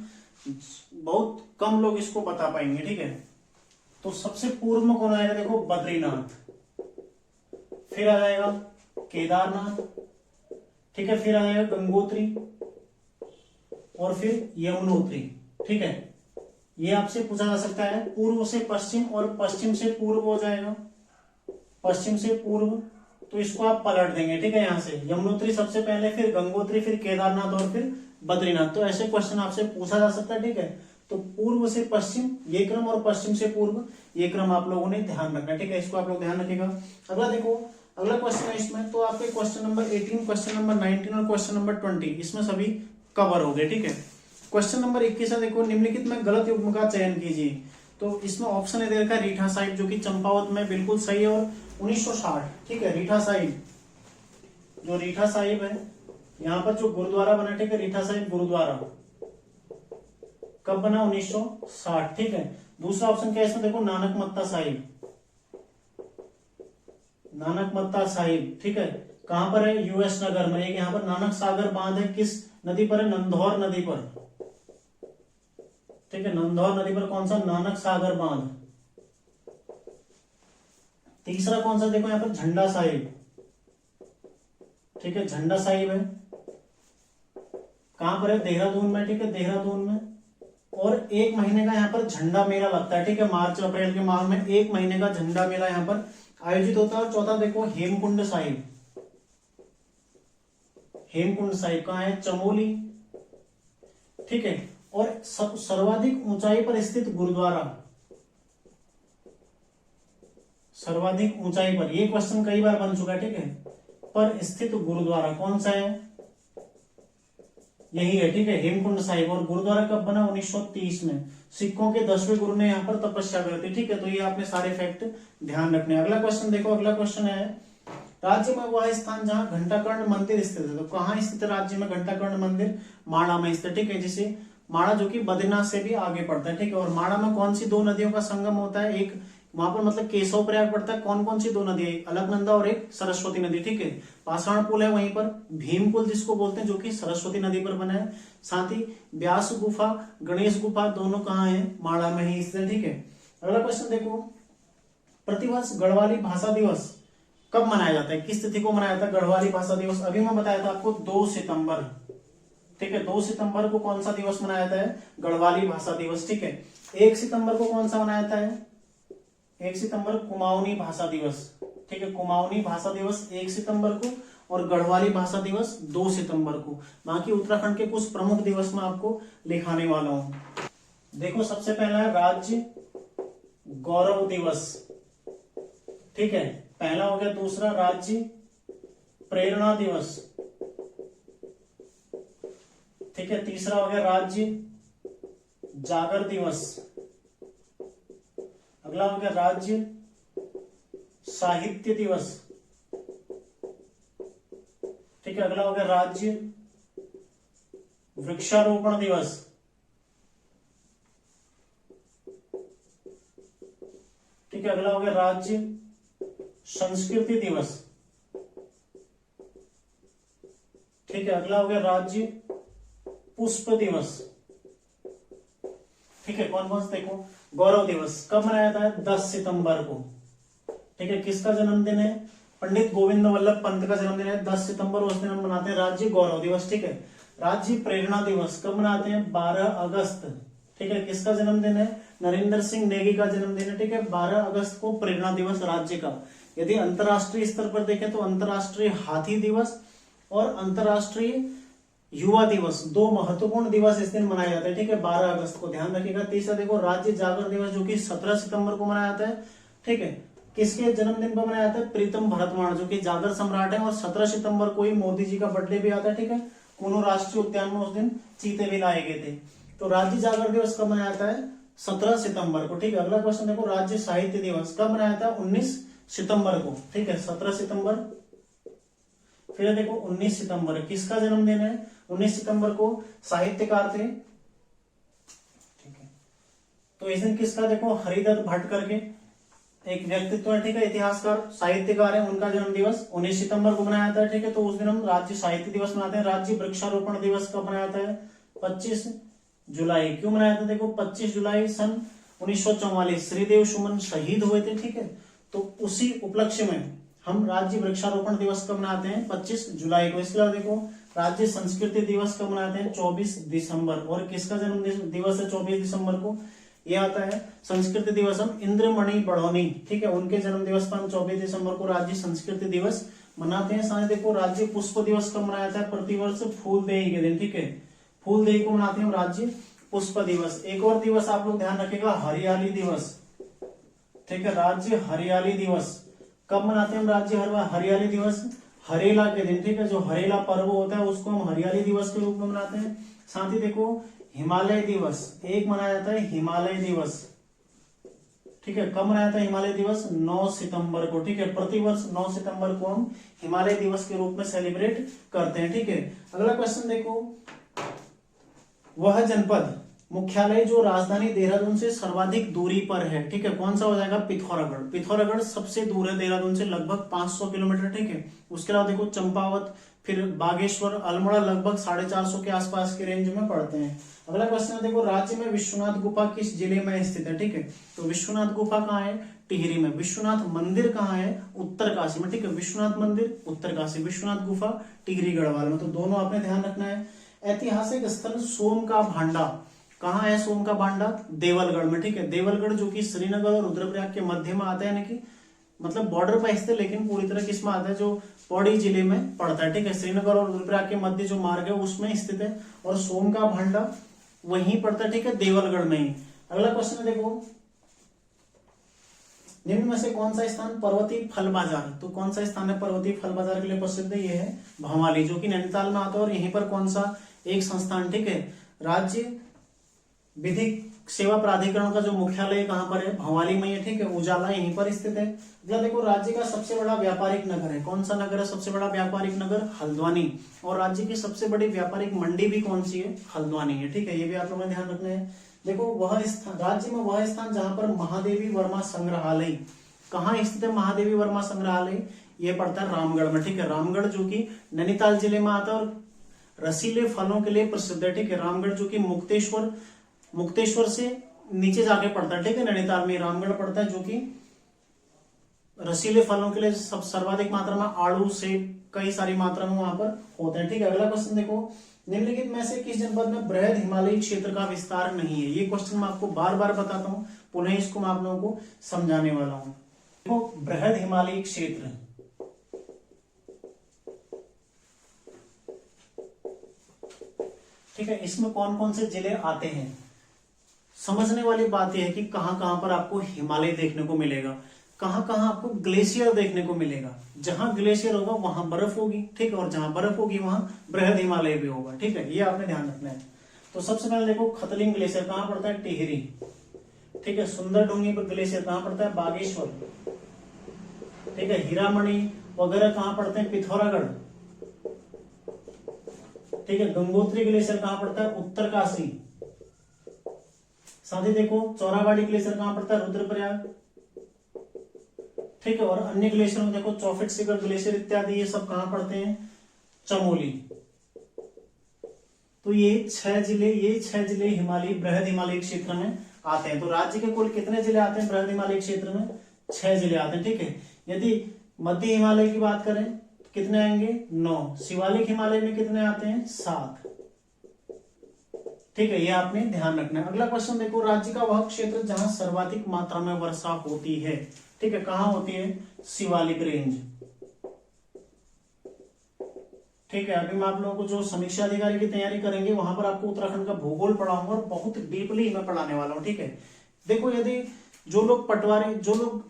बहुत कम लोग इसको बता पाएंगे, ठीक है। तो सबसे पूर्व में कौन आएगा, देखो बद्रीनाथ, फिर आ जाएगा केदारनाथ, ठीक है, फिर आ जाएगा गंगोत्री, और फिर यमुनोत्री, ठीक है। ये आपसे पूछा जा सकता है पूर्व से पश्चिम और पश्चिम से पूर्व हो जाएगा, पश्चिम से पूर्व, तो इसको आप पलट देंगे, ठीक है। यहां से यमुनोत्री सबसे पहले, फिर गंगोत्री, फिर केदारनाथ और फिर बद्रीनाथ। तो ऐसे क्वेश्चन आपसे पूछा जा सकता है, ठीक है। तो पूर्व से पश्चिम ये क्रम और पश्चिम से पूर्व ये क्रम आप लोगों ने ध्यान रखना, ठीक है। इसको आप लोग ध्यान रखिएगा। अगला देखो, अगला क्वेश्चन है इसमें, तो आपके क्वेश्चन नंबर 18, क्वेश्चन नंबर 19 और क्वेश्चन नंबर 20 इसमें सभी कवर हो गए, ठीक है। क्वेश्चन नंबर 21 है, देखो निम्नलिखित में गलत युग्म का चयन कीजिए। तो इसमें ऑप्शन है देखा रीठा साहिब, जो कि चंपावत में बिल्कुल सही है, और 1960, ठीक है। रीठा साहिब, जो रीठा साहिब है, यहाँ पर जो गुरुद्वारा बना, ठीक है, रीठा साहिब गुरुद्वारा कब बना, 1960, ठीक है। दूसरा ऑप्शन क्या है इसमें, देखो नानक मत्ता साहिब, नानक मत्ता साहिब, ठीक है, कहां पर है, यूएस नगर में। एक यहाँ पर नानक सागर बांध है, किस नदी पर है, नंदौर नदी पर, ठीक है, नंदौर नदी पर कौन सा, नानक सागर बांध। तीसरा कौन सा, देखो यहाँ पर झंडा साहिब, ठीक है, झंडा साहिब है, कहां पर है? देहरादून में, ठीक है, देहरादून में। और 1 महीने का यहाँ पर झंडा मेला लगता है, ठीक है, मार्च अप्रैल के माह में 1 महीने का झंडा मेला यहाँ पर आयोजित होता है। और चौथा देखो हेमकुंड साहिब, हेमकुंड साहिब कहाँ है? चमोली, ठीक है। और सर्वाधिक ऊंचाई पर स्थित गुरुद्वारा, सर्वाधिक ऊंचाई पर, ये क्वेश्चन कई बार बन चुका है, ठीक है, पर स्थित गुरुद्वारा कौन सा है? यही है, ठीक है, हेमकुंड साहिब। और गुरुद्वारा कब बना? 1930 में। सिखों के 10वें गुरु ने यहाँ पर तपस्या करी थी, ठीक है। तो ये आपने सारे फैक्ट ध्यान रखने। अगला क्वेश्चन देखो, अगला क्वेश्चन है राज्य में वह स्थान जहां घंटाकर्ण मंदिर स्थित है। तो कहाँ स्थित है राज्य में घंटाकर्ण मंदिर? माणा में स्थित, ठीक है। जिसे माणा जो कि बद्रीनाथ से भी आगे पड़ता है, ठीक है। और माणा में कौन सी 2 नदियों का संगम होता है? एक वहां पर मतलब केशव प्रयाग पड़ता है। कौन कौन सी 2 नदियां? एक अलकनंदा और एक सरस्वती नदी, ठीक है। पाषाण पुल है वहीं पर, भीम पुल जिसको बोलते हैं, जो कि सरस्वती नदी पर बना है। साथ ही व्यास गुफा, गणेश गुफा, दोनों कहाँ है? माणा में ही स्थित, ठीक है। अगला क्वेश्चन देखो, प्रतिवर्ष गढ़वाली भाषा दिवस कब मनाया जाता है? किस तिथि को मनाया जाता है गढ़वाली भाषा दिवस? अभी मैं बताया था आपको 2 सितंबर, ठीक है। 2 सितंबर को कौन सा दिवस मनाया जाता है? गढ़वाली भाषा दिवस, ठीक है। 1 सितंबर को कौन सा मनाया जाता है? 1 सितंबर कुमाऊनी भाषा दिवस, ठीक है। कुमाऊनी भाषा दिवस 1 सितंबर को और गढ़वाली भाषा दिवस 2 सितंबर को। बाकी उत्तराखंड के कुछ प्रमुख दिवस मैं आपको लिखाने वाला हूं। देखो, सबसे पहला है राज्य गौरव दिवस, ठीक है, पहला हो गया। दूसरा राज्य प्रेरणा दिवस, ठीक है। तीसरा हो गया राज्य जागर दिवस। अगला हो गया राज्य साहित्य दिवस, ठीक है। अगला हो गया राज्य वृक्षारोपण दिवस, ठीक है। अगला हो गया राज्य संस्कृति दिवस, ठीक है। अगला हो गया राज्य पुष्प दिवस, ठीक है। कौन कौन से देखो, गौरव दिवस कब मनाया जाता है? 10 सितंबर को, ठीक है। किसका जन्मदिन है? पंडित गोविंद वल्लभ पंत का जन्मदिन है 10 सितंबर। उस दिन हम मनाते हैं राज्य गौरव दिवस, ठीक है। राज्य प्रेरणा दिवस कब मनाते हैं? 12 अगस्त, ठीक है। किसका जन्मदिन है? नरेंद्र सिंह नेगी का जन्मदिन है, ठीक है। 12 अगस्त को प्रेरणा दिवस राज्य का। यदि अंतरराष्ट्रीय स्तर पर देखें तो अंतरराष्ट्रीय हाथी दिवस और अंतरराष्ट्रीय युवा दिवस, 2 महत्वपूर्ण दिवस इस दिन मनाए जाते हैं, ठीक है, 12 अगस्त को, ध्यान रखिएगा। तीसरा देखो राज्य जागर दिवस, जो कि 17 सितंबर को मनाया जाता है, ठीक है। किसके जन्मदिन पर मनाया जाता है? प्रीतम भरतवाण, जो कि जागर सम्राट है। और 17 सितंबर को ही मोदी जी का बर्थडे भी आता है, ठीक है। कूनो राष्ट्रीय उद्यान में उस दिन चीते भी लाए गए थे। तो राज्य जागर दिवस कब मनाया जाता है? 17 सितंबर को, ठीक है। अगला क्वेश्चन देखो, राज्य साहित्य दिवस कब मनाया जाता है? 19 सितंबर को, ठीक है। 17 सितंबर, फिर देखो 19 सितंबर किसका जन्मदिन है? 19 सितंबर को साहित्यकार थे, ठीक है। तो इस दिन किसका? देखो हरिदत्त भट्ट करके एक व्यक्तित्व है, ठीक है, इतिहासकार, साहित्यकार है, उनका जन्म दिवस 19 सितंबर को मनाया जाता है, ठीक है। तो उस दिन हम राज्य साहित्य दिवस मनाते हैं। राज्य वृक्षारोपण दिवस कब मनाया जाता है? 25 जुलाई। क्यों मनाया जाता है? देखो 25 जुलाई सन 1944 श्रीदेव सुमन शहीद हुए थे, ठीक है। तो उसी उपलक्ष्य में हम राज्य वृक्षारोपण दिवस कब मनाते हैं? 25 जुलाई को। इसके अलावा देखो राज्य संस्कृति दिवस कब मनाते हैं? 24 दिसंबर। और किसका जन्म दिवस है 24 दिसंबर को? ये आता है संस्कृति दिवस हम इंद्रमणि बड़ौनी, ठीक है, उनके जन्म दिवस पर 24 दिसंबर को राज्य संस्कृति दिवस मनाते हैं। साथ देखो राज्य पुष्प दिवस कब मनाया जाता है? प्रतिवर्ष फूलदेई के दिन, ठीक है, फूलदेई को मनाते हैं राज्य पुष्प दिवस। एक और दिवस आप लोग ध्यान रखिएगा, हरियाली दिवस, ठीक है, राज्य हरियाली दिवस कब मनाते हैं हम? राज्य हरियाली दिवस हरेला के दिन, ठीक है। जो हरेला पर्व होता है उसको हम हरियाली दिवस के रूप में मनाते हैं। साथ ही देखो हिमालय दिवस एक मनाया जाता है, हिमालय दिवस, ठीक है। कब मनाया जाता है हिमालय दिवस? 9 सितंबर को, ठीक है। प्रतिवर्ष 9 सितंबर को हम हिमालय दिवस के रूप में सेलिब्रेट करते हैं, ठीक है। अगला क्वेश्चन देखो, वह जनपद मुख्यालय जो राजधानी देहरादून से सर्वाधिक दूरी पर है, ठीक है, कौन सा हो जाएगा? पिथौरागढ़। पिथौरागढ़ सबसे दूर है देहरादून से, लगभग 500 किलोमीटर, ठीक है। उसके अलावा देखो चंपावत, फिर बागेश्वर, अल्मोड़ा लगभग 450 के आसपास के रेंज में पड़ते हैं। अगला क्वेश्चन है देखो, राज्य में विश्वनाथ गुफा किस जिले में स्थित है, ठीक है। तो विश्वनाथ गुफा कहाँ है? टिहरी में। विश्वनाथ मंदिर कहाँ है? उत्तरकाशी में, ठीक है। विश्वनाथ मंदिर उत्तरकाशी, विश्वनाथ गुफा टिहरी गढ़वाल में। तो दोनों आपने ध्यान रखना है। ऐतिहासिक स्थल सोम का भांडा कहाँ है? सोम का भांडा देवलगढ़ में, ठीक है। देवलगढ़ जो कि श्रीनगर और रुद्रप्रयाग के मध्य में आता है, यानी कि मतलब बॉर्डर पर स्थित, लेकिन पूरी तरह किस में आता है? जो पौड़ी जिले में पड़ता है, ठीक है। श्रीनगर और रुद्रप्रयाग के मध्य जो मार्ग है उसमें स्थित है, और सोम का भांडा वहीं पड़ता है, ठीक है, देवलगढ़ में ही। अगला क्वेश्चन है देखो, निम्न में से कौन सा स्थान पर्वतीय फल बाजार, तो कौन सा स्थान है पर्वतीय फल बाजार के लिए प्रसिद्ध है? ये है भंवाली, जो कि नैनीताल में आता है। और यहीं पर कौन सा एक संस्थान, ठीक है, राज्य विधिक सेवा प्राधिकरण का जो मुख्यालय कहां पर है? भंवाली में है, ठीक है। उजाला यहीं पर स्थित है। अगला देखो, राज्य का सबसे बड़ा व्यापारिक नगर है, कौन सा नगर है सबसे बड़ा व्यापारिक नगर? हल्द्वानी। और राज्य की सबसे बड़ी व्यापारिक मंडी भी कौन सी है? हल्द्वानी है, ठीक है। ये भी आप लोगों ने ध्यान रखना है। देखो, वह स्थान, राज्य में वह स्थान जहां पर महादेवी वर्मा संग्रहालय, कहाँ स्थित है महादेवी वर्मा संग्रहालय? ये पड़ता है रामगढ़ में, ठीक है। रामगढ़ जो कि नैनीताल जिले में आता है और रसीले फलों के लिए प्रसिद्ध है, ठीक है। रामगढ़ जो कि मुक्तेश्वर से नीचे जाके पड़ता है, ठीक है, नैनीताल में रामगढ़ पड़ता है, जो कि रसीले फलों के लिए सब सर्वाधिक मात्रा में आड़ू से कई सारी मात्रा में वहां पर होते हैं, ठीक है। अगला क्वेश्चन देखो, निम्नलिखित में से किस जनपद में बृहद हिमालयी क्षेत्र का विस्तार नहीं है? ये क्वेश्चन मैं आपको बार बार बताता हूं, पुनः इसको मैं आप लोगों को समझाने वाला हूं। देखो, बृहद हिमालयी क्षेत्र, ठीक है, इसमें कौन कौन से जिले आते हैं? समझने वाली बात यह है कि कहां कहां पर आपको हिमालय देखने को मिलेगा, कहां कहां आपको ग्लेशियर देखने को मिलेगा। जहां ग्लेशियर होगा वहां बर्फ होगी, ठीक है, और जहां बर्फ होगी वहां बृहद हिमालय भी होगा, ठीक है। ये आपने ध्यान रखना है। तो सबसे पहले देखो, खतलिंग ग्लेशियर कहां पड़ता है? टिहरी, ठीक है। सुंदर डूंगी पर ग्लेशियर कहां पड़ता है? बागेश्वर, ठीक है। हीरामणि वगैरह कहां पड़ते हैं? पिथौरागढ़, ठीक है। गंगोत्री ग्लेशियर कहां पड़ता है? उत्तरकाशी। साथ ही देखो, चौराबाड़ी ग्लेशियर कहां पड़ता है? रुद्रप्रयाग, ठीक है। और अन्य ग्लेशियर में देखो, चौफिट शिखर ग्लेशियर इत्यादि, ये सब कहां पड़ते हैं? चमोली। तो ये छह जिले हिमालय बृहद हिमालय क्षेत्र में आते हैं। तो राज्य के कुल कितने जिले आते हैं बृहद हिमालय क्षेत्र में? 6 जिले आते हैं, ठीक है। यदि मध्य हिमालय की बात करें तो कितने आएंगे? 9। शिवालिक हिमालय में कितने आते हैं? 7, ठीक है। ये आपने ध्यान रखना है। अगला क्वेश्चन देखो, राज्य का वह क्षेत्र जहां सर्वाधिक मात्रा में वर्षा होती है, ठीक है, कहां होती है? शिवालिक रेंज, ठीक है। अभी मैं आप लोगों को जो समीक्षा अधिकारी की तैयारी करेंगे वहां पर आपको उत्तराखंड का भूगोल पढ़ाऊंगा और बहुत डीपली मैं पढ़ाने वाला हूं, ठीक है। देखो, यदि जो लोग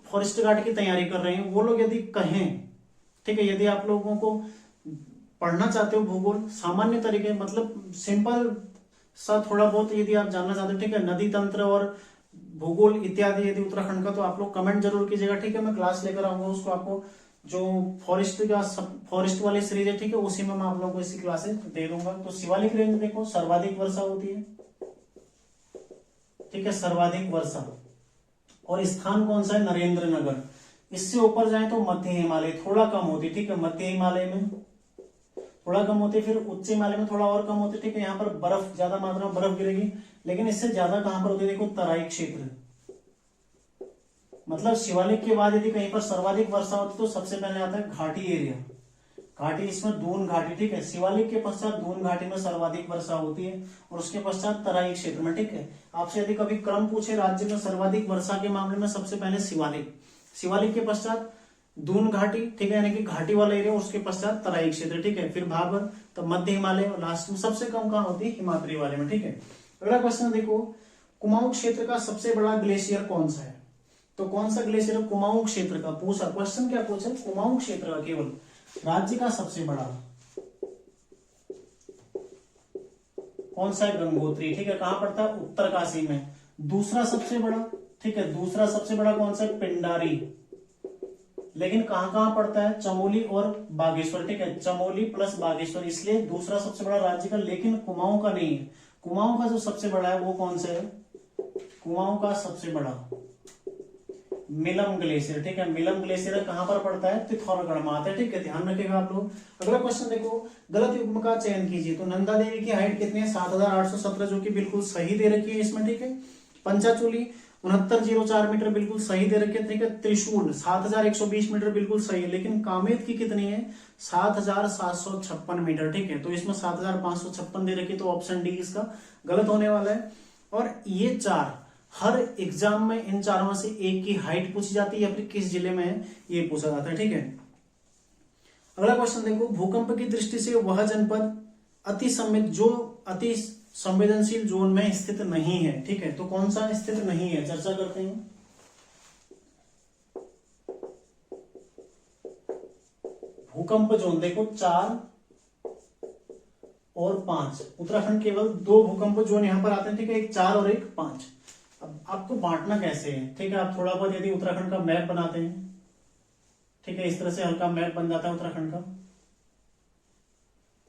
फॉरेस्ट गार्ड की तैयारी कर रहे हैं वो लोग यदि कहें, ठीक है, यदि आप लोगों को पढ़ना चाहते हो भूगोल सामान्य तरीके, मतलब सिंपल सा थोड़ा बहुत यदि आप जानना चाहते हो, ठीक है, नदी तंत्र और भूगोल इत्यादि यदि उत्तराखंड का, तो आप लोग कमेंट जरूर कीजिएगा, ठीक है। मैं क्लास लेकर आऊंगा, उसको आपको जो फॉरेस्ट वाली सीरीज है, ठीक है, उसी में मैं आप लोगों को इसी क्लासेस दे दूंगा। तो शिवालिक रेंज देखो, सर्वाधिक वर्षा होती है, ठीक है, सर्वाधिक वर्षा। और स्थान कौन सा है? नरेंद्र नगर। इससे ऊपर जाए तो मध्य हिमालय, थोड़ा कम होती, ठीक है, मध्य हिमालय में थोड़ा कम होती, फिर उच्च हिमालय में थोड़ा और कम होती, ठीक है। यहाँ पर बर्फ ज्यादा मात्रा में बर्फ गिरेगी, लेकिन इससे ज्यादा कहां पर होती है? देखो, तराई क्षेत्र, मतलब शिवालिक के बाद यदि कहीं पर सर्वाधिक वर्षा होती तो सबसे पहले आता है घाटी एरिया, घाटी, इसमें दून घाटी, ठीक है। शिवालिक के पश्चात दून घाटी में सर्वाधिक वर्षा होती है और उसके पश्चात तराई क्षेत्र में, ठीक है। आपसे यदि कभी क्रम पूछे राज्य में सर्वाधिक वर्षा के मामले में, सबसे पहले शिवालिक के पश्चात दून घाटी, ठीक है, यानी कि घाटी वाला एरिया, उसके पश्चात तराई क्षेत्र, ठीक है, फिर भाबर, तब मध्य हिमालय और लास्ट में सबसे कम कहां होती है? हिमाद्री वाले में, ठीक है। अगला क्वेश्चन देखो, कुमाऊं क्षेत्र का सबसे बड़ा ग्लेशियर कौन सा है? तो कौन सा ग्लेशियर कुमाऊं क्षेत्र का पूछा? क्वेश्चन क्या पूछा? कुमाऊं क्षेत्र का, केवल राज्य का सबसे बड़ा कौन सा है? गंगोत्री, ठीक है। कहां पड़ता है? उत्तरकाशी में। दूसरा सबसे बड़ा, ठीक है, दूसरा सबसे बड़ा कौन सा है? पिंडारी, लेकिन कहां कहां पड़ता है? चमोली और बागेश्वर, ठीक है, चमोली प्लस बागेश्वर, इसलिए दूसरा सबसे बड़ा राज्य का, लेकिन कुमाऊं का नहीं है। कुमाऊं का जो सबसे बड़ा है वो कौन सा है? कुमाऊं का सबसे बड़ा मिलम ग्लेशियर, ठीक है, मिलम ग्लेशियर कहां पर पड़ता है? पिथौरागढ़ में आता है, ठीक है, ध्यान रखिएगा आप लोग। अगला क्वेश्चन देखो, गलत युग्म का चयन कीजिए। तो नंदा देवी की हाइट कितनी है? 7817, जो कि बिल्कुल सही दे रखी है इसमें, ठीक है। पंचाचूली 6904 मीटर बिल्कुल सही दे रखे, ठीक है। त्रिशूल 7120 मीटर बिल्कुल सही है, लेकिन कामेत की कितनी है 7756 मीटर, ठीक है। तो इसमें 7556 दे रखी, तो ऑप्शन डी इसका गलत होने वाला है। और ये चार हर एग्जाम में इन चारों में से एक की हाइट पूछी जाती है या फिर किस जिले में है ये पूछा जाता है, ठीक है। अगला क्वेश्चन देखो, भूकंप की दृष्टि से वह जनपद अति संवेदनशील जोन में स्थित नहीं है, ठीक है। तो कौन सा स्थित नहीं है, चर्चा करते हैं। भूकंप जोन देखो 4 और 5, उत्तराखंड केवल 2 भूकंप जोन यहां पर आते हैं, ठीक है। एक 4 और एक 5। अब आपको बांटना कैसे है, ठीक है। आप थोड़ा बहुत यदि उत्तराखंड का मैप बनाते हैं, ठीक है, इस तरह से हल्का मैप बन जाता है उत्तराखंड का,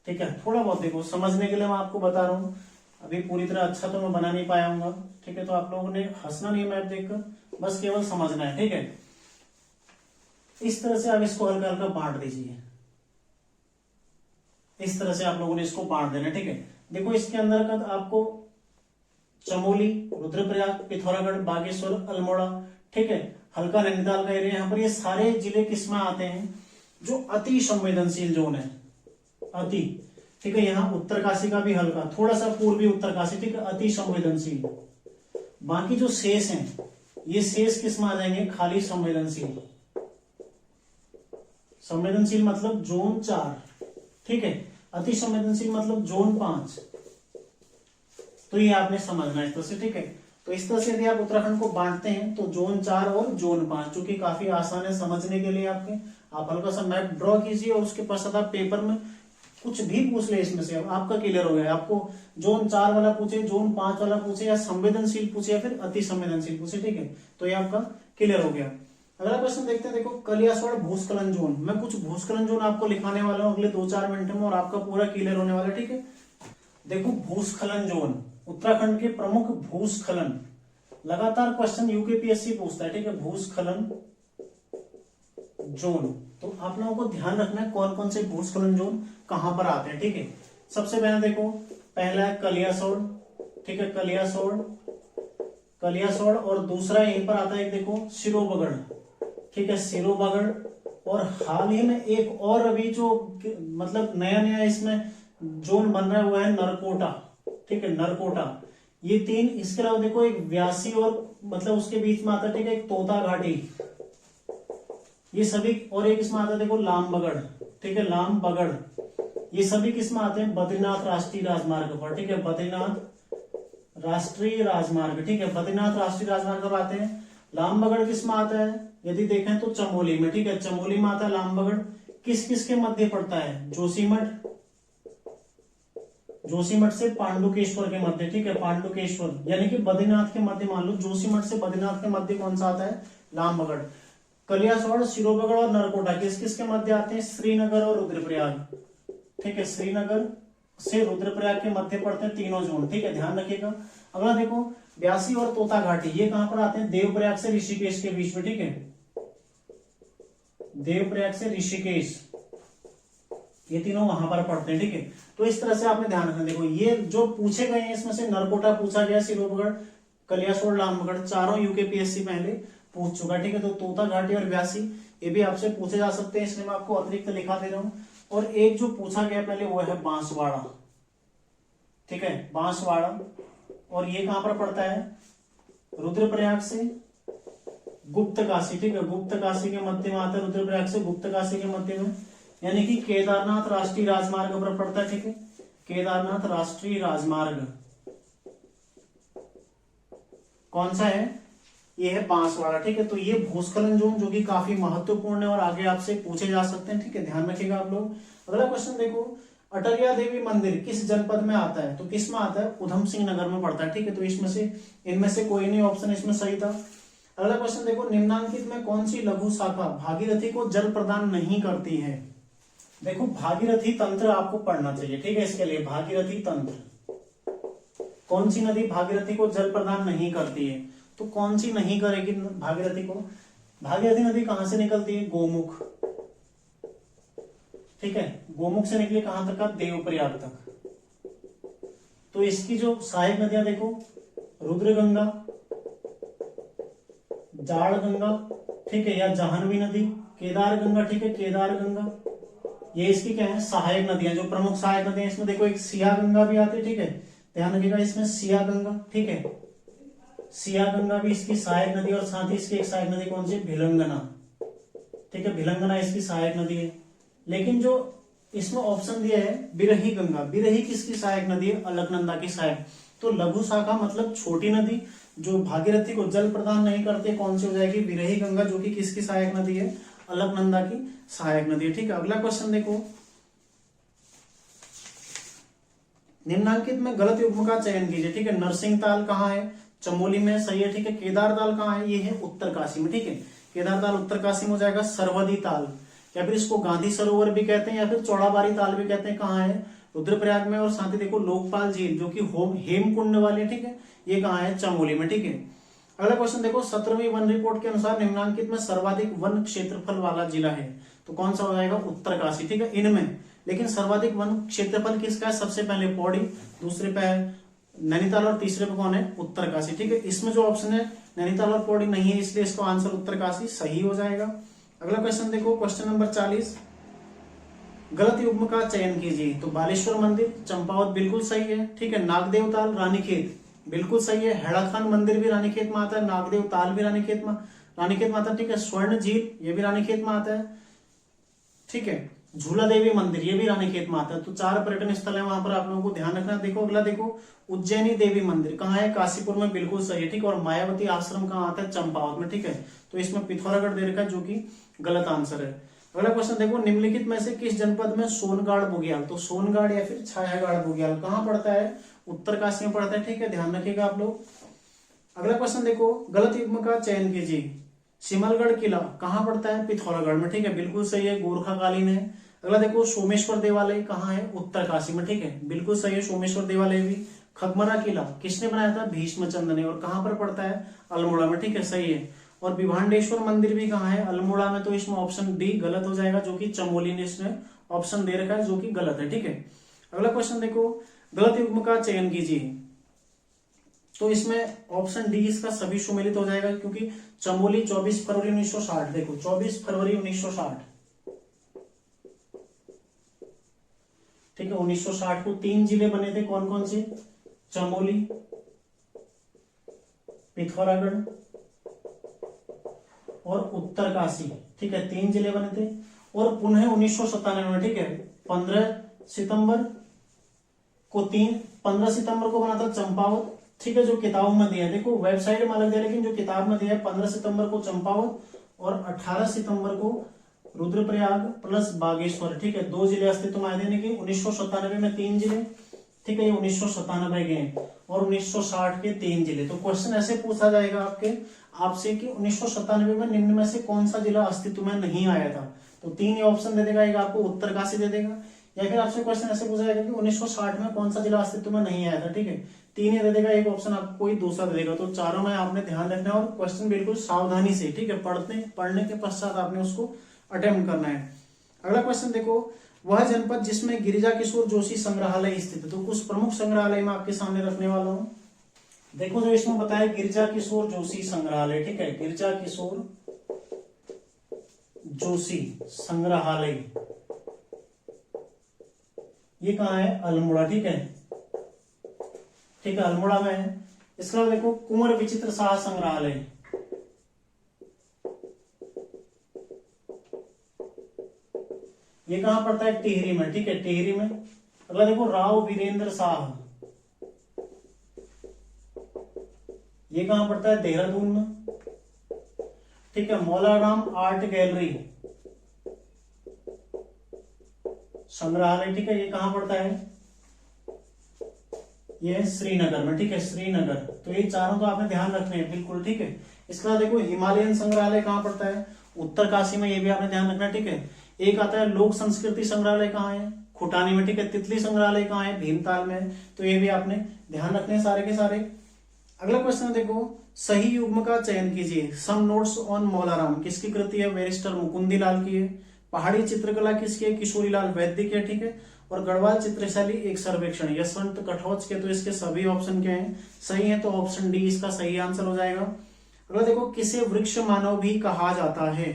ठीक है। थोड़ा बहुत देखो, समझने के लिए मैं आपको बता रहा हूं, अभी पूरी तरह अच्छा तो मैं बना नहीं पाया हूँ, ठीक है। तो आप लोगों ने हंसना नहीं है मैप देखकर, बस केवल समझना है, ठीक है। इस तरह से आप इसको हल्का हल्का बांट दीजिए, इस तरह से आप लोगों ने इसको बांट देना, ठीक है। देखो इसके अंदर का आपको चमोली, रुद्रप्रयाग, पिथौरागढ़, बागेश्वर, अल्मोड़ा, ठीक है, हल्का नैनीताल का एरिया, यहाँ पर ये सारे जिले किसमें आते हैं, जो अति संवेदनशील जोन है, अति, ठीक है। यहाँ उत्तरकाशी का भी हल्का, थोड़ा सा पूर्वी उत्तरकाशी, ठीक है, अति संवेदनशील। बाकी जो शेष हैं ये शेष किसमें आ जाएंगे, खाली संवेदनशील। संवेदनशील मतलब जोन 4, ठीक है। अति संवेदनशील मतलब जोन 5। तो ये आपने समझना है इस तरह से, ठीक है। तो इस तरह से यदि आप उत्तराखंड को बांटते हैं तो जोन 4 और जोन 5, जो कि काफी आसान है समझने के लिए आपके, आप हल्का सा मैप ड्रॉ कीजिए और उसके पश्चात आप पेपर में कुछ भी पूछ ले इसमें से, आपका क्लियर हो गया। आपको जोन 4 वाला पूछे, जोन 5 वाला पूछे, या संवेदनशील पूछे, या फिर अति संवेदनशील पूछे, ठीक है। तो ये आपका क्लियर हो गया। अगला क्वेश्चन देखते हैं, देखो कलियासोड़ भूस्खलन जोन। मैं कुछ भूस्खलन जोन आपको लिखाने वाला हूं अगले 2-4 मिनट में और आपका पूरा क्लियर होने वाला है, ठीक है। देखो भूस्खलन जोन, उत्तराखंड के प्रमुख भूस्खलन, लगातार क्वेश्चन यूकेपीएससी पूछता है, ठीक है। भूस्खलन जोन, तो आप लोगों को ध्यान रखना है कौन कौन से भूस्खलन जोन कहां पर आते हैं, ठीक है। सबसे पहले देखो, पहला है कलियासोड़, ठीक है, कलियासोड़, और दूसरा यहीं पर आता है देखो सिरोबगढ़, ठीक है, सिरोबगढ़। और हाल ही में एक और अभी जो मतलब नया नया इसमें जोन बन रहा है वो है नरकोटा, ठीक है, नरकोटा। ये 3, इसके अलावा देखो एक व्यासी और मतलब उसके बीच में आता है, ठीक है, एक तोता घाटी, ये सभी, और एक इसमें आता है देखो लामबगढ़, ठीक है, लामबगढ़। ये सभी किसमें आते हैं, बद्रीनाथ राष्ट्रीय राजमार्ग पर, ठीक है, बद्रीनाथ राष्ट्रीय राजमार्ग, ठीक है, बद्रीनाथ राष्ट्रीय राजमार्ग पर आते हैं। लामबगढ़ किसमें आता है, यदि देखें तो चमोली में, ठीक है, चमोली में आता है लामबगढ़। किस किस के मध्य पड़ता है, जोशीमठ, जोशीमठ से पांडुकेश्वर के मध्य, ठीक है, पांडुकेश्वर यानी कि बद्रीनाथ के मध्य, मान लो जोशीमठ से बद्रीनाथ के मध्य कौन सा आता है, लामबगढ़। कलियासोड़, सिरोबगढ़ और नरकोटा किस किस के मध्य आते हैं, श्रीनगर और रुद्रप्रयाग, ठीक है, श्रीनगर से रुद्रप्रयाग के मध्य पड़ते हैं तीनों जोन, ठीक है, ध्यान रखिएगा। अगला देखो ब्यासी और तोता घाटी, ये कहां पर आते हैं, देवप्रयाग से ऋषिकेश के बीच में, ठीक है, देवप्रयाग से ऋषिकेश, ये तीनों वहां पर पड़ते हैं, ठीक है। तो इस तरह से आपने ध्यान रखना। देखो ये जो पूछे गए हैं इसमें से नरकोटा पूछा गया, सिरोबगढ़, कलियासोड़, लामबगढ़, चारों यूकेपीएससी पहले पूछ चुका है, ठीक है। तो तोता घाटी और व्यासी ये भी आपसे पूछे जा सकते हैं, इसलिए मैं आपको अतिरिक्त लिखा दे रहा हूं। और एक जो पूछा गया पहले वो है बांसवाड़ा, ठीक है, बांसवाड़ा, और ये कहां पर पड़ता है, रुद्रप्रयाग से गुप्तकाशी, ठीक है, गुप्तकाशी के मध्य में आता है, रुद्रप्रयाग से गुप्तकाशी के मध्य में, यानी कि केदारनाथ राष्ट्रीय राजमार्ग पर पड़ता है, ठीक है, केदारनाथ राष्ट्रीय राजमार्ग कौन सा है, ये है बांसवाड़ा, ठीक है। तो ये भूस्खलन जोन जो कि काफी महत्वपूर्ण है और आगे आपसे पूछे जा सकते हैं, ठीक है, ध्यान रखिएगा आप लोग। अगला क्वेश्चन देखो, अटरिया देवी मंदिर किस जनपद में आता है, तो किस में आता है, उधम सिंह नगर में पड़ता है, ठीक है। तो इसमें से इनमें से कोई नहीं ऑप्शन इसमें सही था। अगला क्वेश्चन देखो, निम्नांकित में कौन सी लघु शाखा भागीरथी को जल प्रदान नहीं करती है। देखो भागीरथी तंत्र आपको पढ़ना चाहिए, ठीक है। इसके लिए भागीरथी तंत्र, कौन सी नदी भागीरथी को जल प्रदान नहीं करती है, तो कौन सी नहीं करेगी भागीरथी को, भागीरथी नदी कहां से निकलती है, गोमुख, ठीक है, गोमुख से निकली कहां तक का, देवप्रयाग तक। तो इसकी जो सहायक नदियां देखो, रुद्रगंगा, जाड़ गंगा, ठीक है, या जाह्नवी नदी, केदार गंगा, ठीक है, केदार गंगा, ये इसकी क्या है, सहायक नदियां, जो प्रमुख सहायक नदियां इसमें देखो एक सिया गंगा भी आती है, ठीक है, ध्यान रखिएगा इसमें सिया गंगा, ठीक है, सिया गंगा भी इसकी सहायक नदी, और साथ ही इसकी एक सहायक नदी कौन सी, भिलंगना, ठीक है, भिलंगना इसकी सहायक नदी है। लेकिन जो इसमें ऑप्शन दिया है बिरही गंगा, बिरही किसकी सहायक नदी है, अलकनंदा की सहायक। तो लघु शाखा मतलब छोटी नदी जो भागीरथी को जल प्रदान नहीं करते, कौन सी हो जाएगी, बिरही गंगा, जो कि किसकी सहायक नदी है, अलकनंदा की सहायक नदी है। ठीक है, अगला क्वेश्चन देखो, निम्नांकित में गलत युग्म का चयन कीजिए। ठीक है, नरसिंह ताल कहाँ है, चमोली में, सही है। ठीक है, केदार ताल कहाँ है, ये है उत्तरकाशी में। ठीक है, केदार ताल उत्तरकाशी में हो जाएगा। सरवदी ताल, या फिर इसको गांधी सरोवर भी कहते हैं, या फिर चौड़ाबारी ताल भी कहते हैं, कहाँ है, रुद्रप्रयाग में। और साथ ही देखो लोकपाल झील जो कि हेमकुंड वाली है, ठीक है, ये कहाँ है, चमोली में। ठीक है, अगला क्वेश्चन देखो, 17वीं वन रिपोर्ट के अनुसार निम्नांकित में सर्वाधिक वन क्षेत्रफल वाला जिला है, तो कौन सा हो जाएगा, उत्तरकाशी। ठीक है, इनमें लेकिन सर्वाधिक वन क्षेत्रफल किसका है, सबसे पहले पौड़ी, दूसरे पे नैनीताल और तीसरे पे कौन है, उत्तरकाशी। ठीक है, इसमें जो ऑप्शन है नैनीताल और पौड़ी नहीं है, इसलिए इसका आंसर उत्तरकाशी सही हो जाएगा। अगला क्वेश्चन देखो, क्वेश्चन नंबर 40, गलत युग्म का चयन कीजिए। तो बालेश्वर मंदिर, चंपावत बिल्कुल सही है। ठीक है, नागदेव ताल, रानीखेत बिल्कुल सही है। हेड़ा खान मंदिर भी रानीखेत में आता है, नागदेव ताल भी रानीखेत में आता है। ठीक है, स्वर्ण झील ये भी रानीखेत में आता है। ठीक है, झूला देवी मंदिर ये भी रानीखेत में आता है। तो 4 पर्यटन स्थल है वहां पर, आप लोगों को ध्यान रखना। देखो अगला देखो, उज्जैनी देवी मंदिर कहाँ है, काशीपुर में, बिल्कुल सही है। ठीक है, और मायावती आश्रम कहाँ आता है, चंपावत में। ठीक है, तो इसमें पिथौरागढ़ दे रखा है, जो कि गलत आंसर है। अगला क्वेश्चन देखो, निम्नलिखित में से किस जनपद में सोनगाड़ बुग्याल, तो सोनगाड़ या फिर छायागाड़ बुग्याल कहाँ पड़ता है, उत्तरकाशी में पड़ता है। ठीक है, ध्यान रखिएगा आप लोग। अगला क्वेश्चन देखो, गलत युग्म का चयन कीजिए। सिमलगढ़ किला कहाँ पड़ता है, पिथौरागढ़ में। ठीक है, बिल्कुल सही है, गोरखाकालीन है। अगला देखो, सोमेश्वर देवालय कहाँ है, उत्तरकाशी में। ठीक है, बिल्कुल सही है, सोमेश्वर देवालय भी। खगमरा किला किसने बनाया था, भीष्मचंद्र ने, और कहाँ पर पड़ता है, अल्मोड़ा में। ठीक है, सही है। और विभांडेश्वर मंदिर भी कहाँ है, अल्मोड़ा में। तो इसमें ऑप्शन डी गलत हो जाएगा, जो कि चमोली ने इसमें ऑप्शन दे रखा है, जो कि गलत है। ठीक है, अगला क्वेश्चन देखो, गलत युग्म का चयन कीजिए। तो इसमें ऑप्शन डी इसका सभी सुमेलित हो जाएगा, क्योंकि चमोली 24 फरवरी 1960, देखो 24 फरवरी 1960। ठीक है, 1960 को 3 जिले बने थे, कौन कौन से, चमोली, पिथौरागढ़ और उत्तरकाशी। ठीक है, 3 जिले बने थे। और पुनः 1997 में, ठीक है, 15 सितंबर को 15 सितंबर को बना था चंपावत। ठीक है, जो किताब में दिया है, देखो वेबसाइट में अलग दिया, लेकिन जो किताब में दिया है 15 सितंबर को चंपावत और 18 सितंबर को रुद्रप्रयाग प्लस बागेश्वर। ठीक है, 2 जिले अस्तित्व में आए थे, लेकिन 1997 में 3 जिले। ठीक है, ये 1997 के और 1960 के 3 जिले। तो क्वेश्चन ऐसे पूछा जाएगा आपसे कि 1997 में निम्न में से कौन सा जिला अस्तित्व में नहीं आया था। तो 3 ही ऑप्शन दे देगा, एक आपको उत्तरकाशी दे देगा, या फिर आपसे क्वेश्चन ऐसे पूछा जाएगा कि 1960 में कौन सा जिला अस्तित्व में नहीं आया था। ठीक है, 3 ही दे देगा, एक ऑप्शन आपको कोई दूसरा दे देगा। तो चारों में आपने ध्यान रखना है, और क्वेश्चन बिल्कुल सावधानी से, ठीक है, पढ़ने के पश्चात आपने उसको अटेम्प्ट करना है। अगला क्वेश्चन देखो, वह जनपद जिसमें गिरिजा किशोर जोशी संग्रहालय स्थित है। तो कुछ प्रमुख संग्रहालय में आपके सामने रखने वाला हूं। देखो जो इसमें बताया, गिरिजा किशोर जोशी संग्रहालय। ठीक है, गिरिजा किशोर जोशी संग्रहालय ये कहाँ है, अल्मोड़ा। ठीक है, ठीक है, अल्मोड़ा में है। इसके अलावा देखो, कुंवर विचित्र शाह संग्रहालय, ये कहां पड़ता है, टिहरी में। ठीक है, टिहरी में। अगला देखो, राव वीरेंद्र शाह, ये कहां पड़ता है, देहरादून में। ठीक है, मौलाराम आर्ट गैलरी संग्रहालय, ठीक है, ये कहां पड़ता है, ये है श्रीनगर में। ठीक है, श्रीनगर। तो ये चारों तो आपने ध्यान रखने हैं बिल्कुल। ठीक है, इसके बाद देखो, हिमालयन संग्रहालय कहां पड़ता है, उत्तरकाशी में, ये भी आपने ध्यान रखना है। ठीक है, एक आता है लोक संस्कृति संग्रहालय कहाँ है, खुटानी में। ठीक है, तितली संग्रहालय कहाँ है, भीमताल में। तो ये भी आपने ध्यान रखने हैं सारे के सारे। अगला क्वेश्चन देखो, सही युग्म का चयन कीजिए। सम नोट्स ऑन मौलाराम किसकी कृति है, बैरिस्टर मुकुंदीलाल की है। पहाड़ी चित्रकला किसकी है, किशोरीलाल वैद्य की है। ठीक है, और गढ़वाल चित्रशैली एक सर्वेक्षण यशवंत कठोच के। तो इसके सभी ऑप्शन क्या हैं, सही है। तो ऑप्शन डी इसका सही आंसर हो जाएगा। अगला देखो, किसे वृक्ष मानव भी कहा जाता है,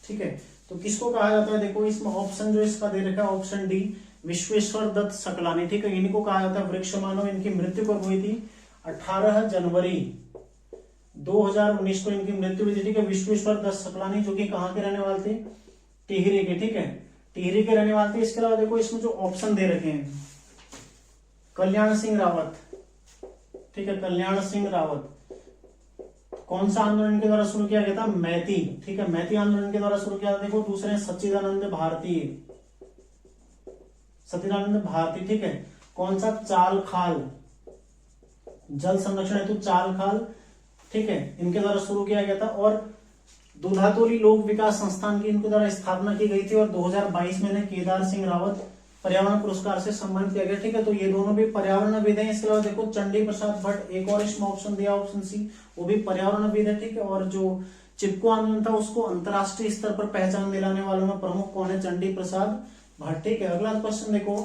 ठीक है, तो किसको कहा जाता है, देखो इसमें ऑप्शन जो इसका दे रखा है ऑप्शन डी, विश्वेश्वर दत्त सकलानी, ठीक है, इनको कहा जाता है वृक्ष मानव। इनकी मृत्यु कब हुई थी, 18 जनवरी 2019 को इनकी मृत्यु हुई थी, ठीक है। विश्वेश्वर दत्त सकलानी जो कि कहाँ के रहने वाले थे, टिहरी के, ठीक है, टिहरी के रहने वाले थे। इसके अलावा देखो इसमें जो ऑप्शन दे रखे हैं, कल्याण सिंह रावत, ठीक है, कल्याण सिंह रावत, कौन सा आंदोलन इनके द्वारा शुरू किया गया था, मैती, ठीक है, मैती आंदोलन के द्वारा शुरू किया था। देखो दूसरे सच्चिदानंद भारती, सच्चिदानंद भारती, ठीक है, कौन सा, चाल खाल, जल संरक्षण हेतु चाल खाल, ठीक है, इनके द्वारा शुरू किया गया था। और दूधातोली लोक विकास संस्थान की इनके द्वारा स्थापना की गई थी और 2022 में इन्हें केदार सिंह रावत पर्यावरण पुरस्कार से सम्मानित किया गया, ठीक है। तो ये दोनों भी पर्यावरणविद हैं। इसके अलावा देखो चंडी प्रसाद भट्ट, एक और इसमें ऑप्शन दिया, ऑप्शन सी, वो भी पर्यावरणविद है, ठीक है। और जो चिपको आंदोलन था उसको अंतरराष्ट्रीय स्तर पर पहचान दिलाने वालों में प्रमुख कौन है, चंडी प्रसाद भट्ट, ठीक है। अगला क्वेश्चन देखो,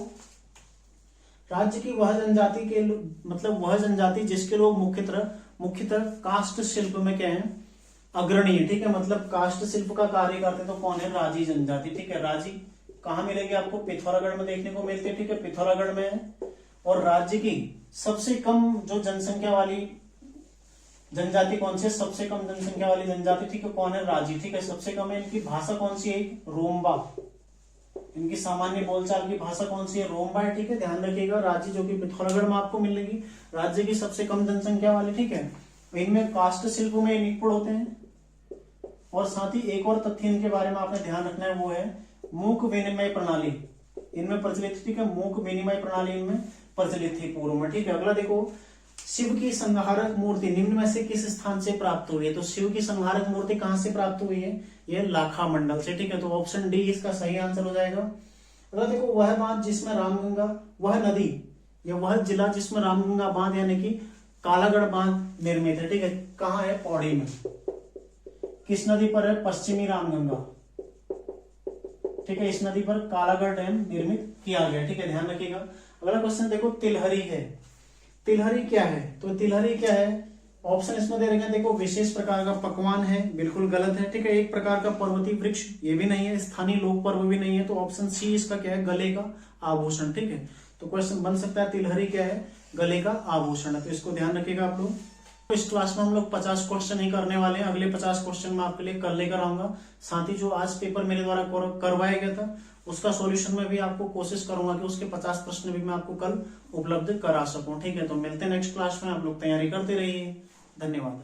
राज्य की वह जनजाति के मतलब वह जनजाति जिसके लोग मुख्यतः काष्ठ शिल्प में क्या है, अग्रणी है, ठीक है, मतलब काष्ठ शिल्प का कार्य करते तो कौन है, राजी जनजाति, ठीक है। राजी कहाँ मिलेगी आपको, पिथौरागढ़ में देखने को मिलते हैं, ठीक है, पिथौरागढ़ में है। और राज्य की सबसे कम जो जनसंख्या वाली जनजाति कौन सी है, सबसे कम जनसंख्या वाली जनजाति, ठीक है, कौन है, राजी, ठीक है, सबसे कम है। इनकी भाषा कौन सी है, रोम्बा, इनकी सामान्य बोलचाल की भाषा कौन सी है, रोम्बा है, ठीक है, ध्यान रखिएगा। राजी जो कि पिथौरागढ़ में आपको मिलेगी, राज्य की सबसे कम जनसंख्या वाली, ठीक है। इनमें काष्ठ शिल्प में निपुण होते हैं। और साथ ही एक और तथ्य इनके बारे में आपने ध्यान रखना है, वो है मूक विनिमय प्रणाली इनमें प्रचलित थी, ठीक है, मूक विनिमय प्रणाली इनमें प्रचलित थी पूर्व में, ठीक है। अगला देखो, शिव की संहारक मूर्ति निम्न में से किस स्थान से प्राप्त हुई है, तो शिव की संहारक मूर्ति कहां से प्राप्त हुई है, ये लाखा मंडल से, ठीक है, तो ऑप्शन डी इसका सही आंसर हो जाएगा। अगला देखो, वह बांध जिसमें रामगंगा, वह नदी या वह जिला जिसमें रामगंगा बांध यानी कि कालागढ़ बांध निर्मित है, ठीक है, कहाँ है, पौड़ी में, किस नदी पर है, पश्चिमी रामगंगा, ठीक है, इस नदी पर कालागढ़ डैम निर्मित किया गया, ठीक है, ध्यान रखिएगा। अगला क्वेश्चन देखो, तिलहरी है, तिलहरी क्या है, तो तिलहरी क्या है, ऑप्शन इसमें दे रखे हैं, देखो विशेष प्रकार का पकवान है, बिल्कुल गलत है, ठीक है, एक प्रकार का पर्वतीय वृक्ष, ये भी नहीं है, स्थानीय लोक पर्व भी नहीं है, तो ऑप्शन सी इसका क्या है, गले का आभूषण, ठीक है। तो क्वेश्चन बन सकता है तिलहरी क्या है, गले का आभूषण है, तो इसको ध्यान रखिएगा आप लोग। तो इस क्लास में हम लोग 50 क्वेश्चन ही करने वाले हैं, अगले 50 क्वेश्चन मैं आपके लिए कल लेकर आऊंगा। साथ ही जो आज पेपर मेरे द्वारा करवाया गया था उसका सॉल्यूशन में भी आपको कोशिश करूंगा कि उसके 50 प्रश्न भी मैं आपको कल उपलब्ध करा सकूं, ठीक है। तो मिलते हैं नेक्स्ट क्लास में, आप लोग तैयारी करते रहिए, धन्यवाद।